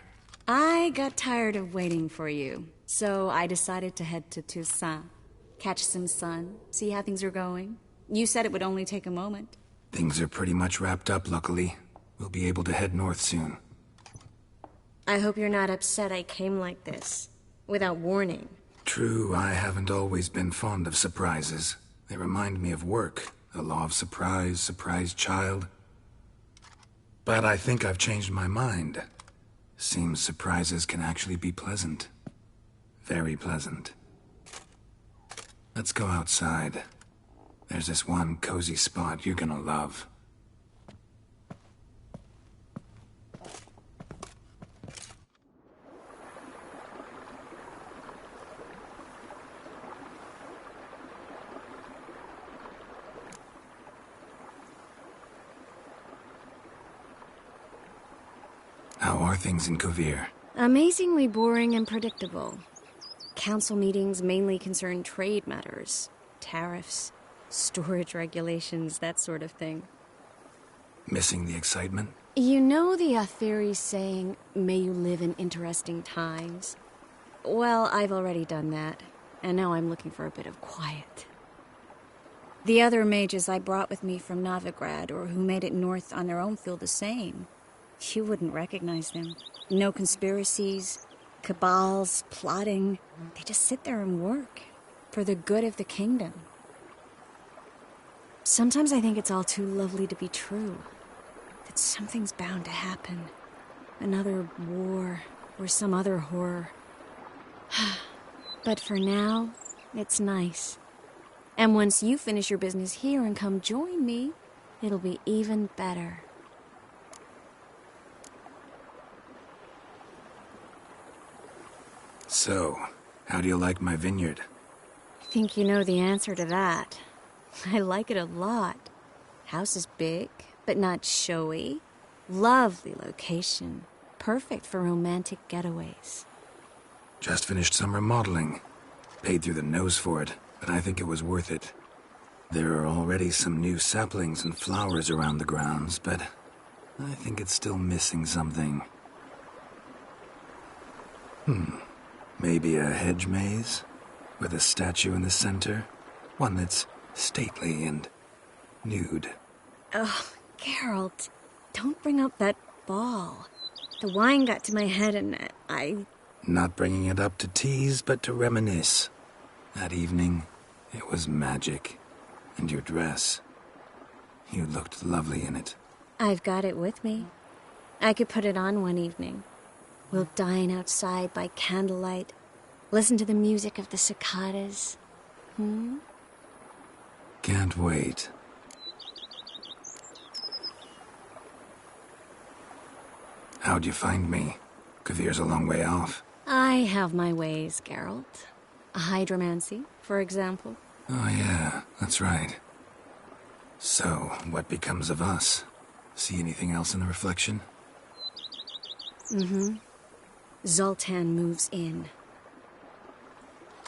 I got tired of waiting for you, So I decided to head to Toussaint, catch some sun, see how things are going. You said it would only take a moment. Things are pretty much wrapped up, luckily. We'll be able to head north soon. I hope you're not upset I came like this, without warning. True, I haven't always been fond of surprises. They remind me of work. The law of surprise, surprise child. But I think I've changed my mind. Seems surprises can actually be pleasant. Very pleasant. Let's go outside. There's this one cozy spot you're gonna love. How are things in Kovir? Amazingly boring and predictable. Council meetings mainly concern trade matters, tariffs, storage regulations, that sort of thing. Missing the excitement? You know the Aetheri saying, may you live in interesting times? Well, I've already done that, and now I'm looking for a bit of quiet. The other mages I brought with me from Novigrad, or who made it north on their own, feel the same. You wouldn't recognize them. No conspiracies, cabals, plotting. They just sit there and work, for the good of the kingdom. Sometimes I think it's all too lovely to be true. That something's bound to happen. Another war, or some other horror. But for now, it's nice. And once you finish your business here and come join me, it'll be even better. So, how do you like my vineyard? I think you know the answer to that. I like it a lot. House is big, but not showy. Lovely location. Perfect for romantic getaways. Just finished some remodeling. Paid through the nose for it, but I think it was worth it. There are already some new saplings and flowers around the grounds, but I think it's still missing something. Maybe a hedge maze? With a statue in the center? One that's stately and nude. Oh, Geralt, don't bring up that ball. The wine got to my head and I... Not bringing it up to tease, but to reminisce. That evening, it was magic. And your dress. You looked lovely in it. I've got it with me. I could put it on one evening. We'll dine outside by candlelight, listen to the music of the cicadas. Can't wait. How'd you find me? Kovir's a long way off. I have my ways, Geralt. Hydromancy, for example. Oh yeah, that's right. So, what becomes of us? See anything else in the reflection? Zoltan moves in.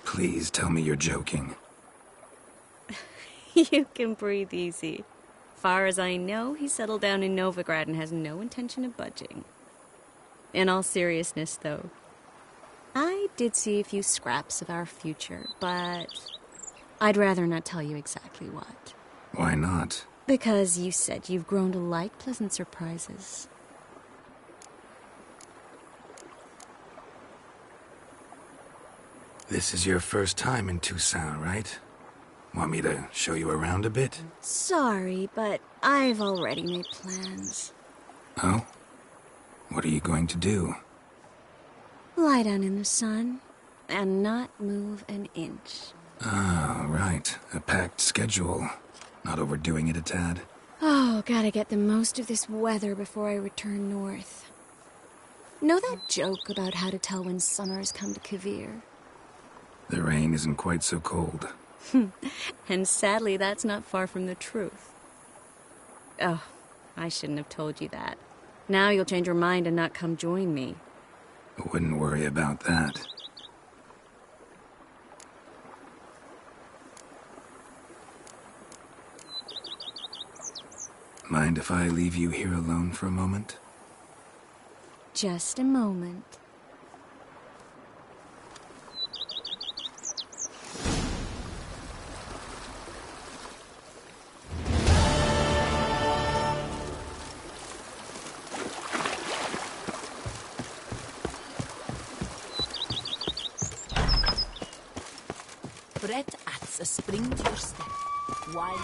Please tell me you're joking. You can breathe easy. Far as I know, he settled down in Novigrad and has no intention of budging. In all seriousness, though, I did see a few scraps of our future, but I'd rather not tell you exactly what. Why not? Because you said you've grown to like pleasant surprises. This is your first time in Toussaint, right? Want me to show you around a bit? Sorry, but I've already made plans. Oh? What are you going to do? Lie down in the sun and not move an inch. Ah, right. A packed schedule. Not overdoing it a tad. Oh, gotta get the most of this weather before I return north. Know that joke about how to tell when summer has come to Kovir? The rain isn't quite so cold. And sadly, that's not far from the truth. Oh, I shouldn't have told you that. Now you'll change your mind and not come join me. Wouldn't worry about that. Mind if I leave you here alone for a moment? Just a moment. bread at a spring to your step. Why?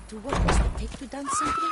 To what does it take to dance something?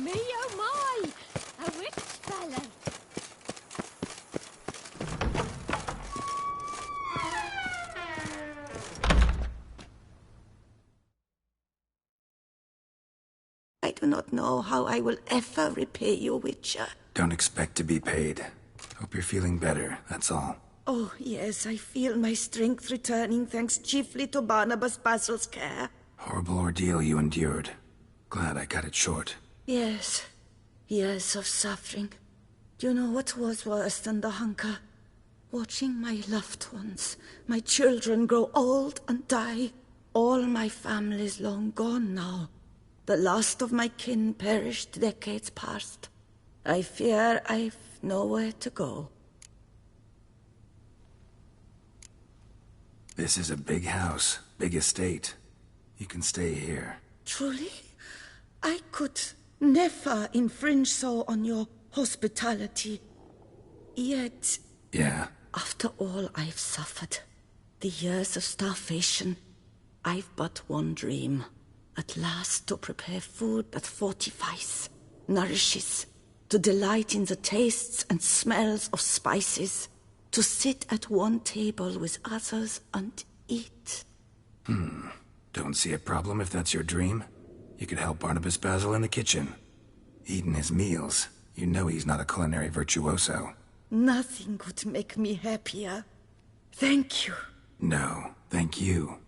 Me oh my! A witch fella! not know how I will ever repay you, Witcher. Don't expect to be paid. Hope you're feeling better, that's all. Oh, yes, I feel my strength returning thanks chiefly to Barnabas Basil's care. Horrible ordeal you endured. Glad I cut it short. Yes, years of suffering. Do you know what was worse than the hunger? Watching my loved ones, my children grow old and die. All my family's long gone now. The last of my kin perished decades past. I fear I've nowhere to go. This is a big house, big estate. You can stay here. Truly? I could never infringe so on your hospitality. Yet... Yeah? After all I've suffered, the years of starvation, I've but one dream. At last to prepare food that fortifies, nourishes, to delight in the tastes and smells of spices, to sit at one table with others and eat. Don't see a problem if that's your dream. You could help Barnabas Basil in the kitchen. Eating his meals. You know he's not a culinary virtuoso. Nothing could make me happier. Thank you. No, thank you.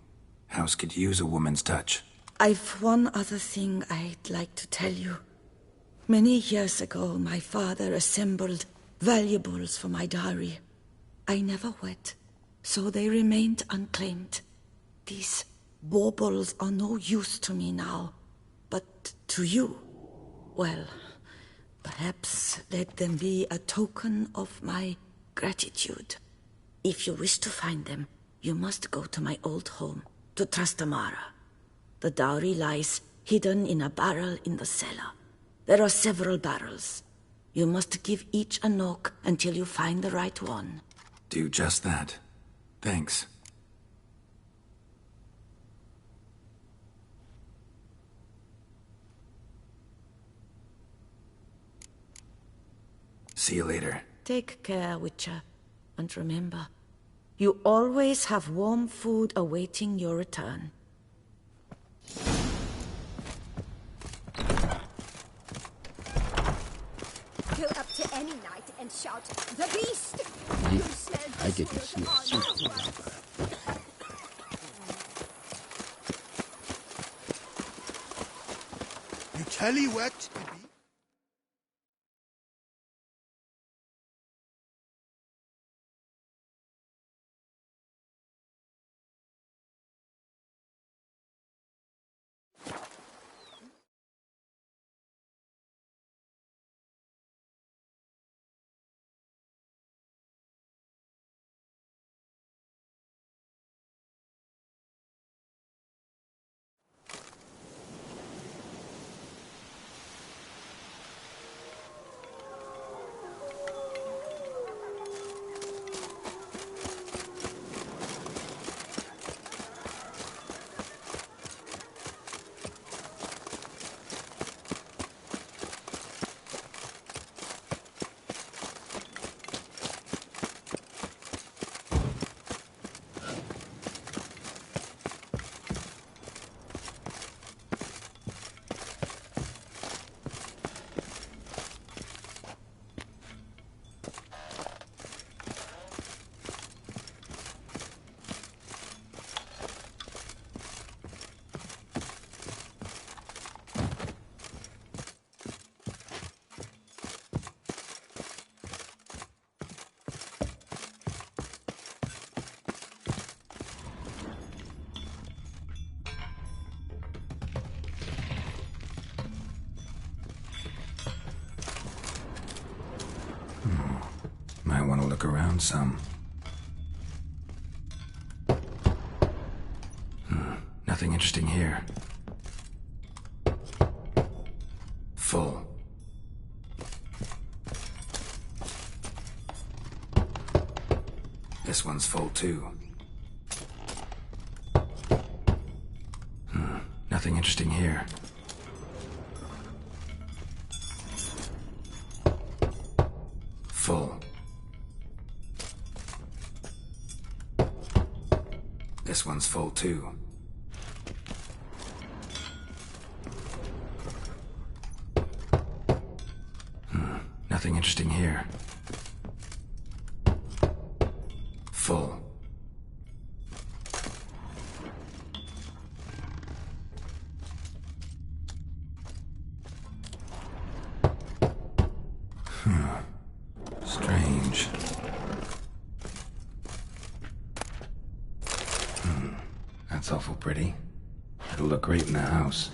House could use a woman's touch. I've one other thing I'd like to tell you. Many years ago, my father assembled valuables for my dowry. I never wed, so they remained unclaimed. These baubles are no use to me now, but to you, well, perhaps let them be a token of my gratitude. If you wish to find them, you must go to my old home, to Trastamara. The dowry lies hidden in a barrel in the cellar. There are several barrels. You must give each a knock until you find the right one. Do just that. Thanks. See you later. Take care, Witcher. And remember, you always have warm food awaiting your return. Go up to any knight and shout, "The beast!" I didn't see a single robber. You tallywhacked? Might want to look around some. Nothing interesting here. Full. This one's full too. Nothing interesting here. Full. This one's full too. Nothing interesting here. Full. Strange. That's awful pretty. It'll look great in the house.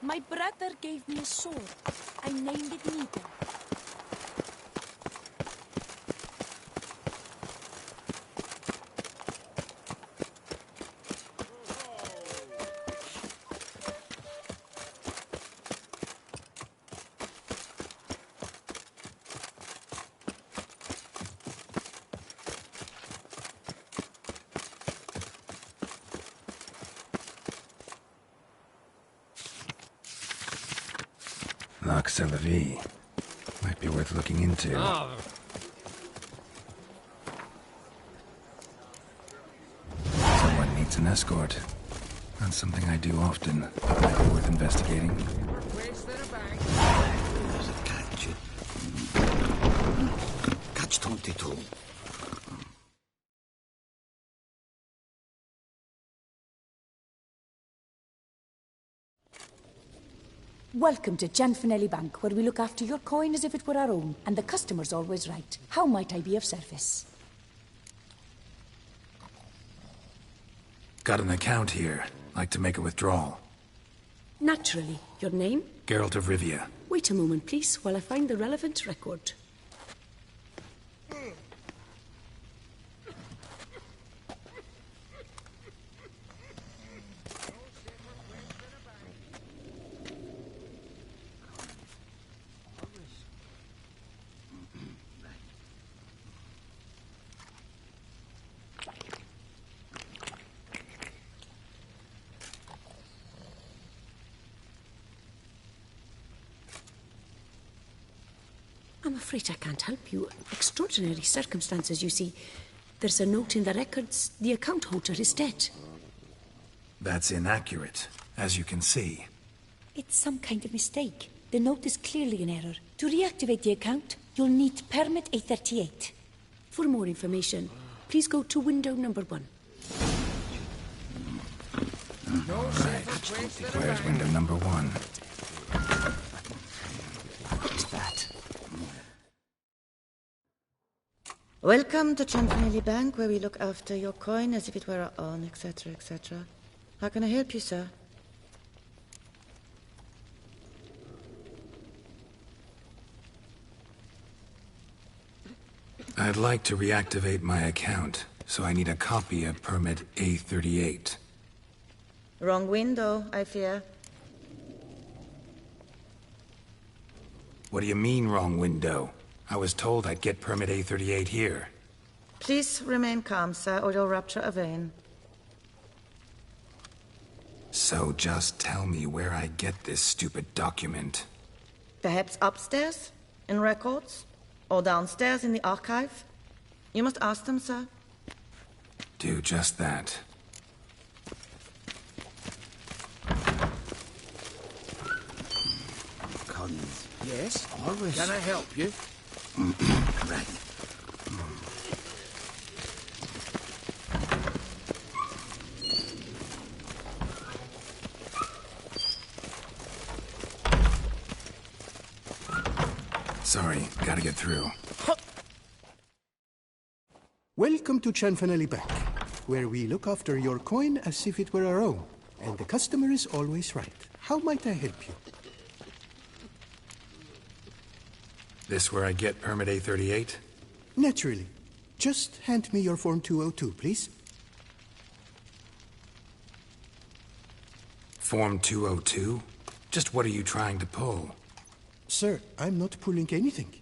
My brother gave me a sword. I named it Nita. Jacques Celavie. Might be worth looking into. Someone needs an escort. Not something I do often, but might be worth investigating. Catch 22. Welcome to Gianfinelli Bank, where we look after your coin as if it were our own, and the customer's always right. How might I be of service? Got an account here. Like to make a withdrawal. Naturally. Your name? Geralt of Rivia. Wait a moment, please, while I find the relevant record. I'm afraid I can't help you. Extraordinary circumstances, you see. There's a note in the records. The account holder is dead. That's inaccurate, as you can see. It's some kind of mistake. The note is clearly in error. To reactivate the account, you'll need permit A38. For more information, please go to window number 1. Right. Where's window number 1? What's that? Welcome to Gianfinelli Bank, where we look after your coin as if it were our own, etc., etc. How can I help you, sir? I'd like to reactivate my account, so I need a copy of permit A38. Wrong window, I fear. What do you mean, wrong window? I was told I'd get permit A38 here. Please remain calm, sir, or you'll rupture a vein. So just tell me where I get this stupid document. Perhaps upstairs, in records, or downstairs in the archive? You must ask them, sir. Do just that. Collins. Yes? Always. Can I help you? Right. Sorry, gotta get through. Welcome to Gianfinelli Bank, where we look after your coin as if it were our own, and the customer is always right. How might I help you? This where I get permit A38? Naturally. Just hand me your Form 202, please. Form 202? Just what are you trying to pull? Sir, I'm not pulling anything.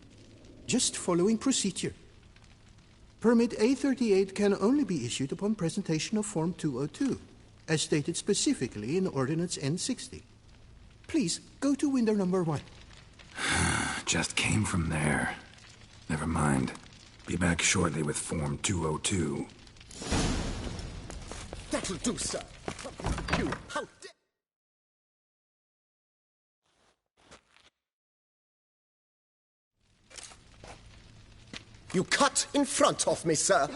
Just following procedure. Permit A38 can only be issued upon presentation of Form 202, as stated specifically in Ordinance N60. Please, go to window number 1. Just came from there. Never mind. Be back shortly with Form 202. That'll do, sir. You, how dare... You cut in front of me, sir.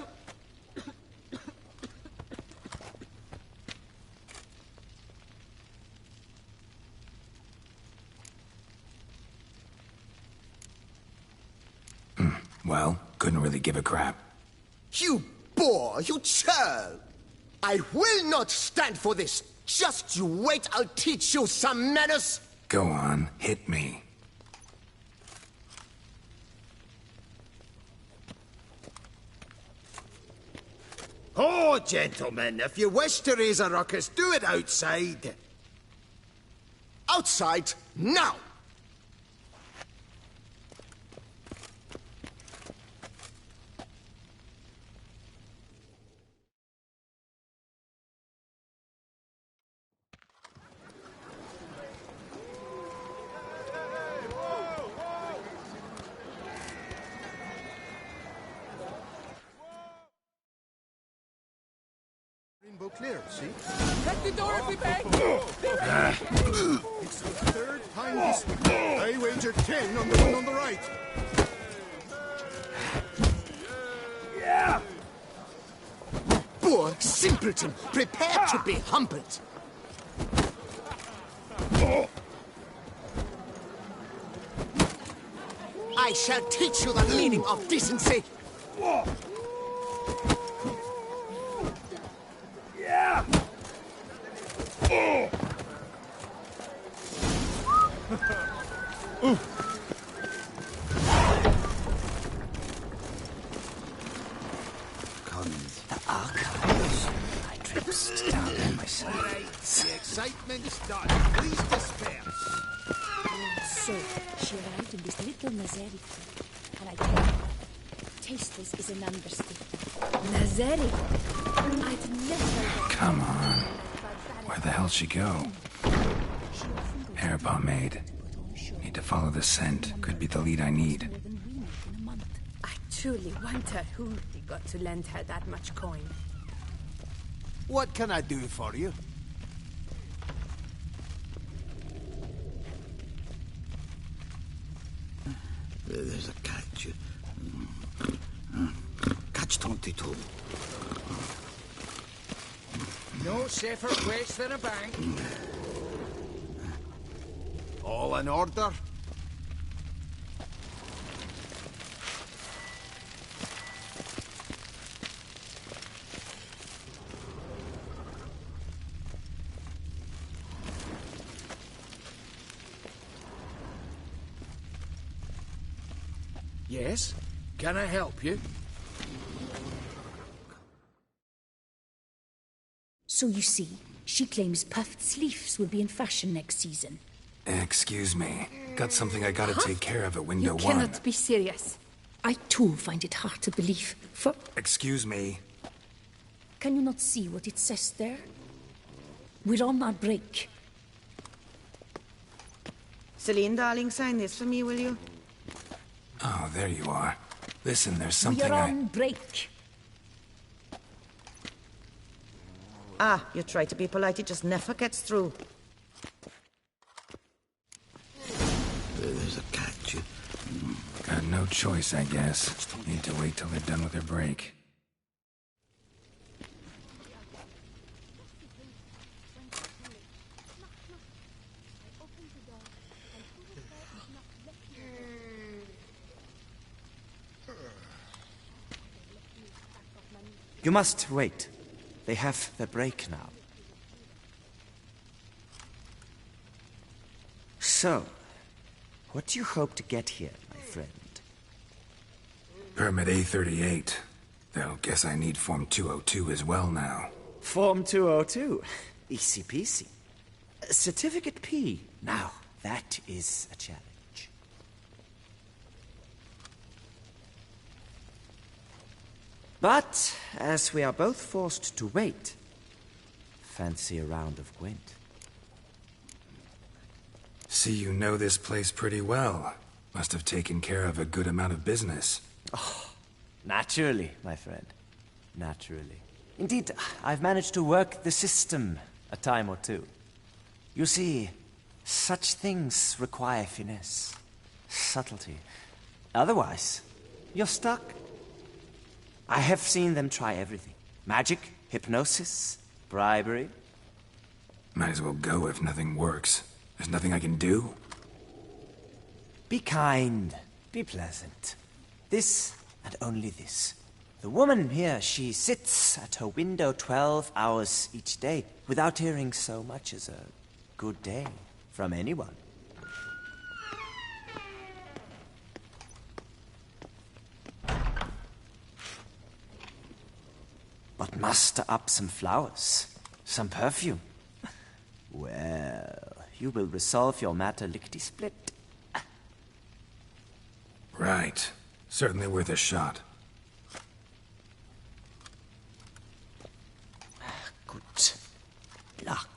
Well, couldn't really give a crap. You boor, you churl! I will not stand for this. Just you wait, I'll teach you some manners. Go on, hit me. Oh, gentlemen, if you wish to raise a ruckus, do it outside. Outside, now! Beauclair, see? Shut the door if we bang! It's the third time this week. I wager 10 on the one on the right. Yeah! Poor simpleton, prepare to be humbled. I shall teach you the meaning of decency. Yeah! The archives. I tripped down on myself. All right, the excitement is done. Please disperse. So, she arrived in this little Nazeri club, and I tell you, tasteless is an understatement. Nazeri? I'd never... Come on. Where the hell'd she go? Hair pomade. Need to follow the scent. Could be the lead I need. I truly wonder who they got to lend her that much coin. What can I do for you? There's a catch. Catch 22. No safer place than a bank. All in order? Yes? Can I help you? So you see, she claims puffed sleeves will be in fashion next season. Excuse me. Got something I gotta take care of at window You one. cannot be serious. I too find it hard to believe, for... Excuse me. Can you not see what it says there? We're on our break. Celine, darling, sign this for me, will you? Oh, there you are. Listen, there's something We're on break. Ah, you try to be polite, it just never gets through. There's a catch. Got no choice, I guess. Need to wait till they're done with their break. You must wait. They have their break now. So, what do you hope to get here, my friend? Permit A38. Though, guess I need Form 202 as well now. Form 202. Easy peasy. Certificate P. Now, that is a challenge. But, as we are both forced to wait, fancy a round of Gwent. See, you know this place pretty well. Must have taken care of a good amount of business. Oh, naturally, my friend. Naturally. Indeed, I've managed to work the system a time or two. You see, such things require finesse, subtlety. Otherwise, you're stuck. I have seen them try everything. Magic, hypnosis, bribery. Might as well go if nothing works. There's nothing I can do. Be kind. Be pleasant. This and only this. The woman here, she sits at her window 12 hours each day without hearing so much as a good day from anyone. But muster up some flowers, some perfume. Well, you will resolve your matter lickety-split. Right. Certainly worth a shot. Good luck.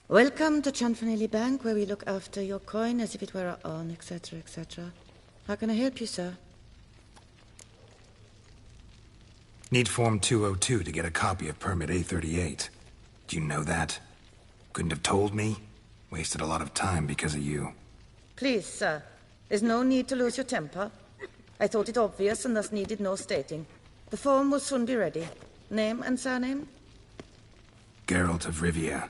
Welcome to Chanfanelli Bank, where we look after your coin as if it were our own, etc., etc. How can I help you, sir? Need Form 202 to get a copy of Permit A38. Do you know that? Couldn't have told me? Wasted a lot of time because of you. Please, sir. There's no need to lose your temper. I thought it obvious and thus needed no stating. The form will soon be ready. Name and surname? Geralt of Rivia.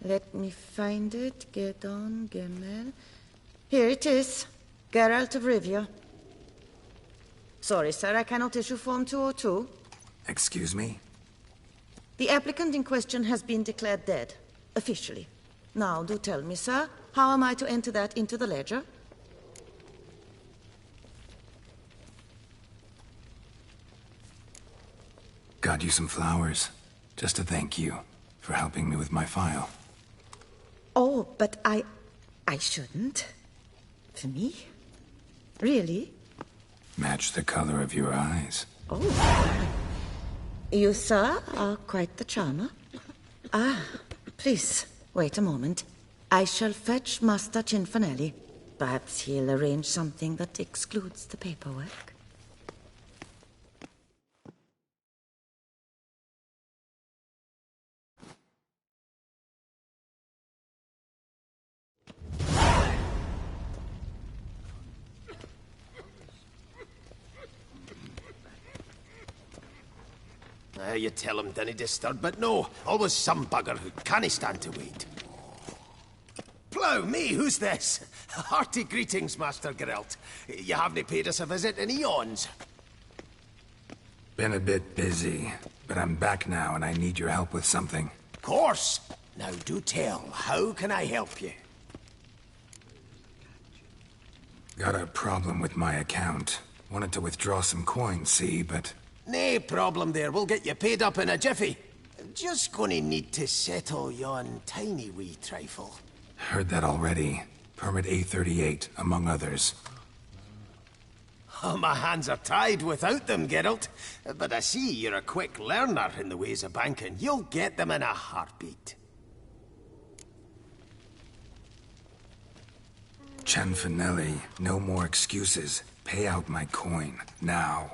Let me find it. Gedon Gemel. Here it is. Geralt of Rivia. Sorry, sir, I cannot issue Form 202. Excuse me? The applicant in question has been declared dead, officially. Now, do tell me, sir, how am I to enter that into the ledger? Got you some flowers, just to thank you for helping me with my file. Oh, but I shouldn't. For me? Really? Match the color of your eyes. Oh. You, sir, are quite the charmer. Ah, please, wait a moment. I shall fetch Master Chanfanelli. Perhaps he'll arrange something that excludes the paperwork. You tell him dinna disturb, but no, always some bugger who can't stand to wait. Plough me, who's this? Hearty greetings, Master Geralt. You haven't paid us a visit in eons. Been a bit busy, but I'm back now and I need your help with something. Of course. Now do tell, how can I help you? Got a problem with my account. Wanted to withdraw some coins, see, but... Nae problem there, we'll get you paid up in a jiffy. Just gonna need to settle yon tiny wee trifle. Heard that already. Permit A38, among others. Oh, my hands are tied without them, Geralt. But I see you're a quick learner in the ways of banking. You'll get them in a heartbeat. Chanfanelli, no more excuses. Pay out my coin, now.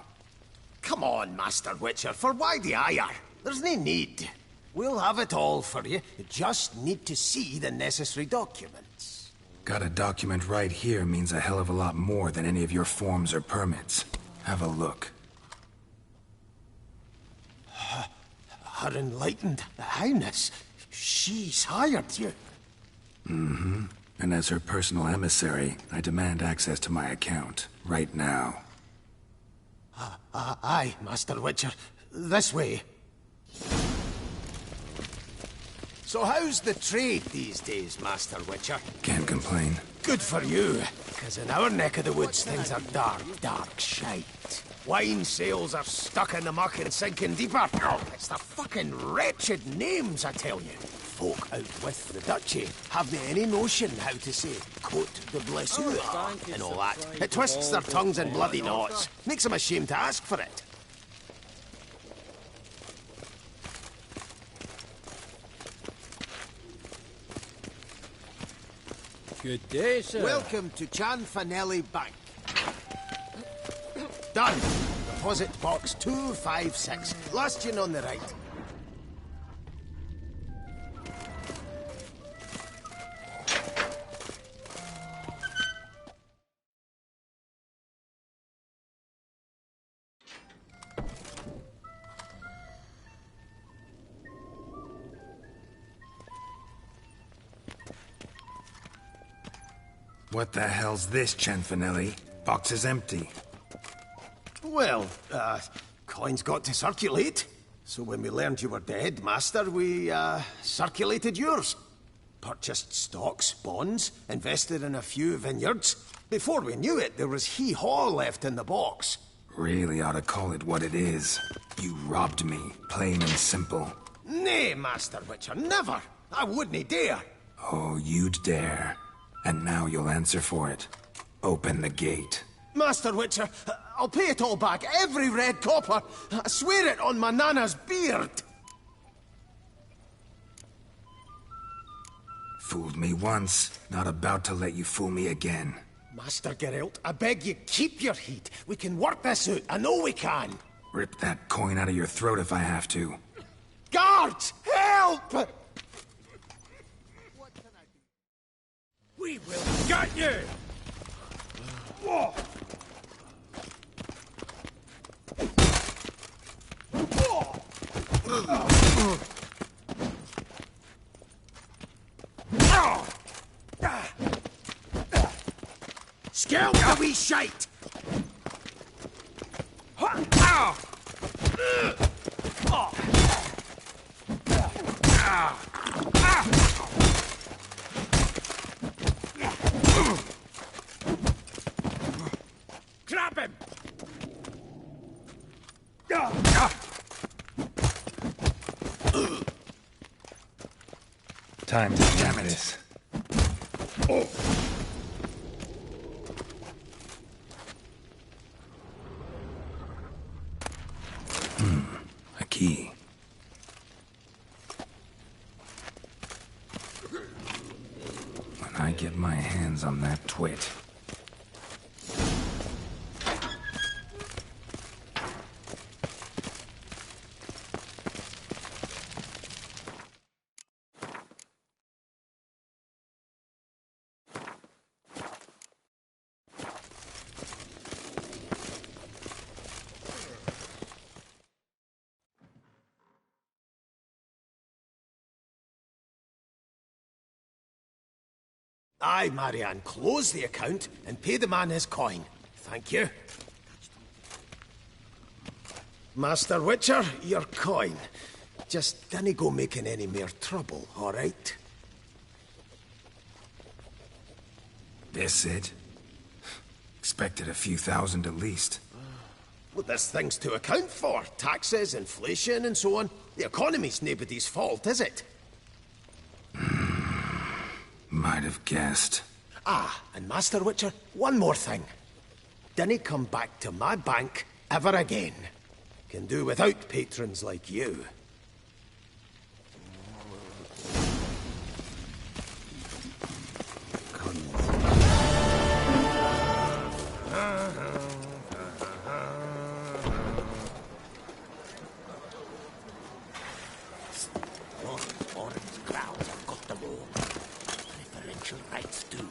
Come on, Master Witcher, for why the ire? There's no need. We'll have it all for you. You just need to see the necessary documents. Got a document right here means a hell of a lot more than any of your forms or permits. Have a look. Her Enlightened Highness, she's hired you. Mm-hmm. And as her personal emissary, I demand access to my account, right now. Aye, Master Witcher. This way. So how's the trade these days, Master Witcher? Can't complain. Good for you, because in our neck of the woods things are dark, dark shite. Wine sales are stuck in the muck and sinking deeper. Oh, it's the fucking wretched names, I tell you. Folk out with the duchy have they any notion how to say Côte de Blessure and all that. It twists their tongues in bloody knots. Makes them ashamed to ask for it. Good day, sir. Welcome to Chanfanelli Bank. Done. Deposit box 256. Last tune on the right. What the hell's this, Chanfanelli? Box is empty. Well, coins got to circulate. So when we learned you were dead, Master, we, circulated yours. Purchased stocks, bonds, invested in a few vineyards. Before we knew it, there was hee-haw left in the box. Really ought to call it what it is. You robbed me, plain and simple. Nay, Master Witcher, never! I wouldn't dare! Oh, you'd dare. And now you'll answer for it. Open the gate. Master Witcher, I'll pay it all back, every red copper. I swear it on my nana's beard. Fooled me once, not about to let you fool me again. Master Geralt, I beg you, keep your heat. We can work this out. I know we can. Rip that coin out of your throat if I have to. Guards! Help! We will get you! Whoa. Scalp the wee shite! Grab him! Time to jam this. A key. When I get my hands on that twit. Aye, Marianne, close the account and pay the man his coin. Thank you. Master Witcher, your coin. Just dinna go making any more trouble, all right? This it? Expected a few thousand at least. Well, there's things to account for. Taxes, inflation, and so on. The economy's nobody's fault, is it? Might have guessed. Ah, and Master Witcher, one more thing. Dinna come back to my bank ever again. Can do without patrons like you. Orange clouds have got the room. Preferential rights too.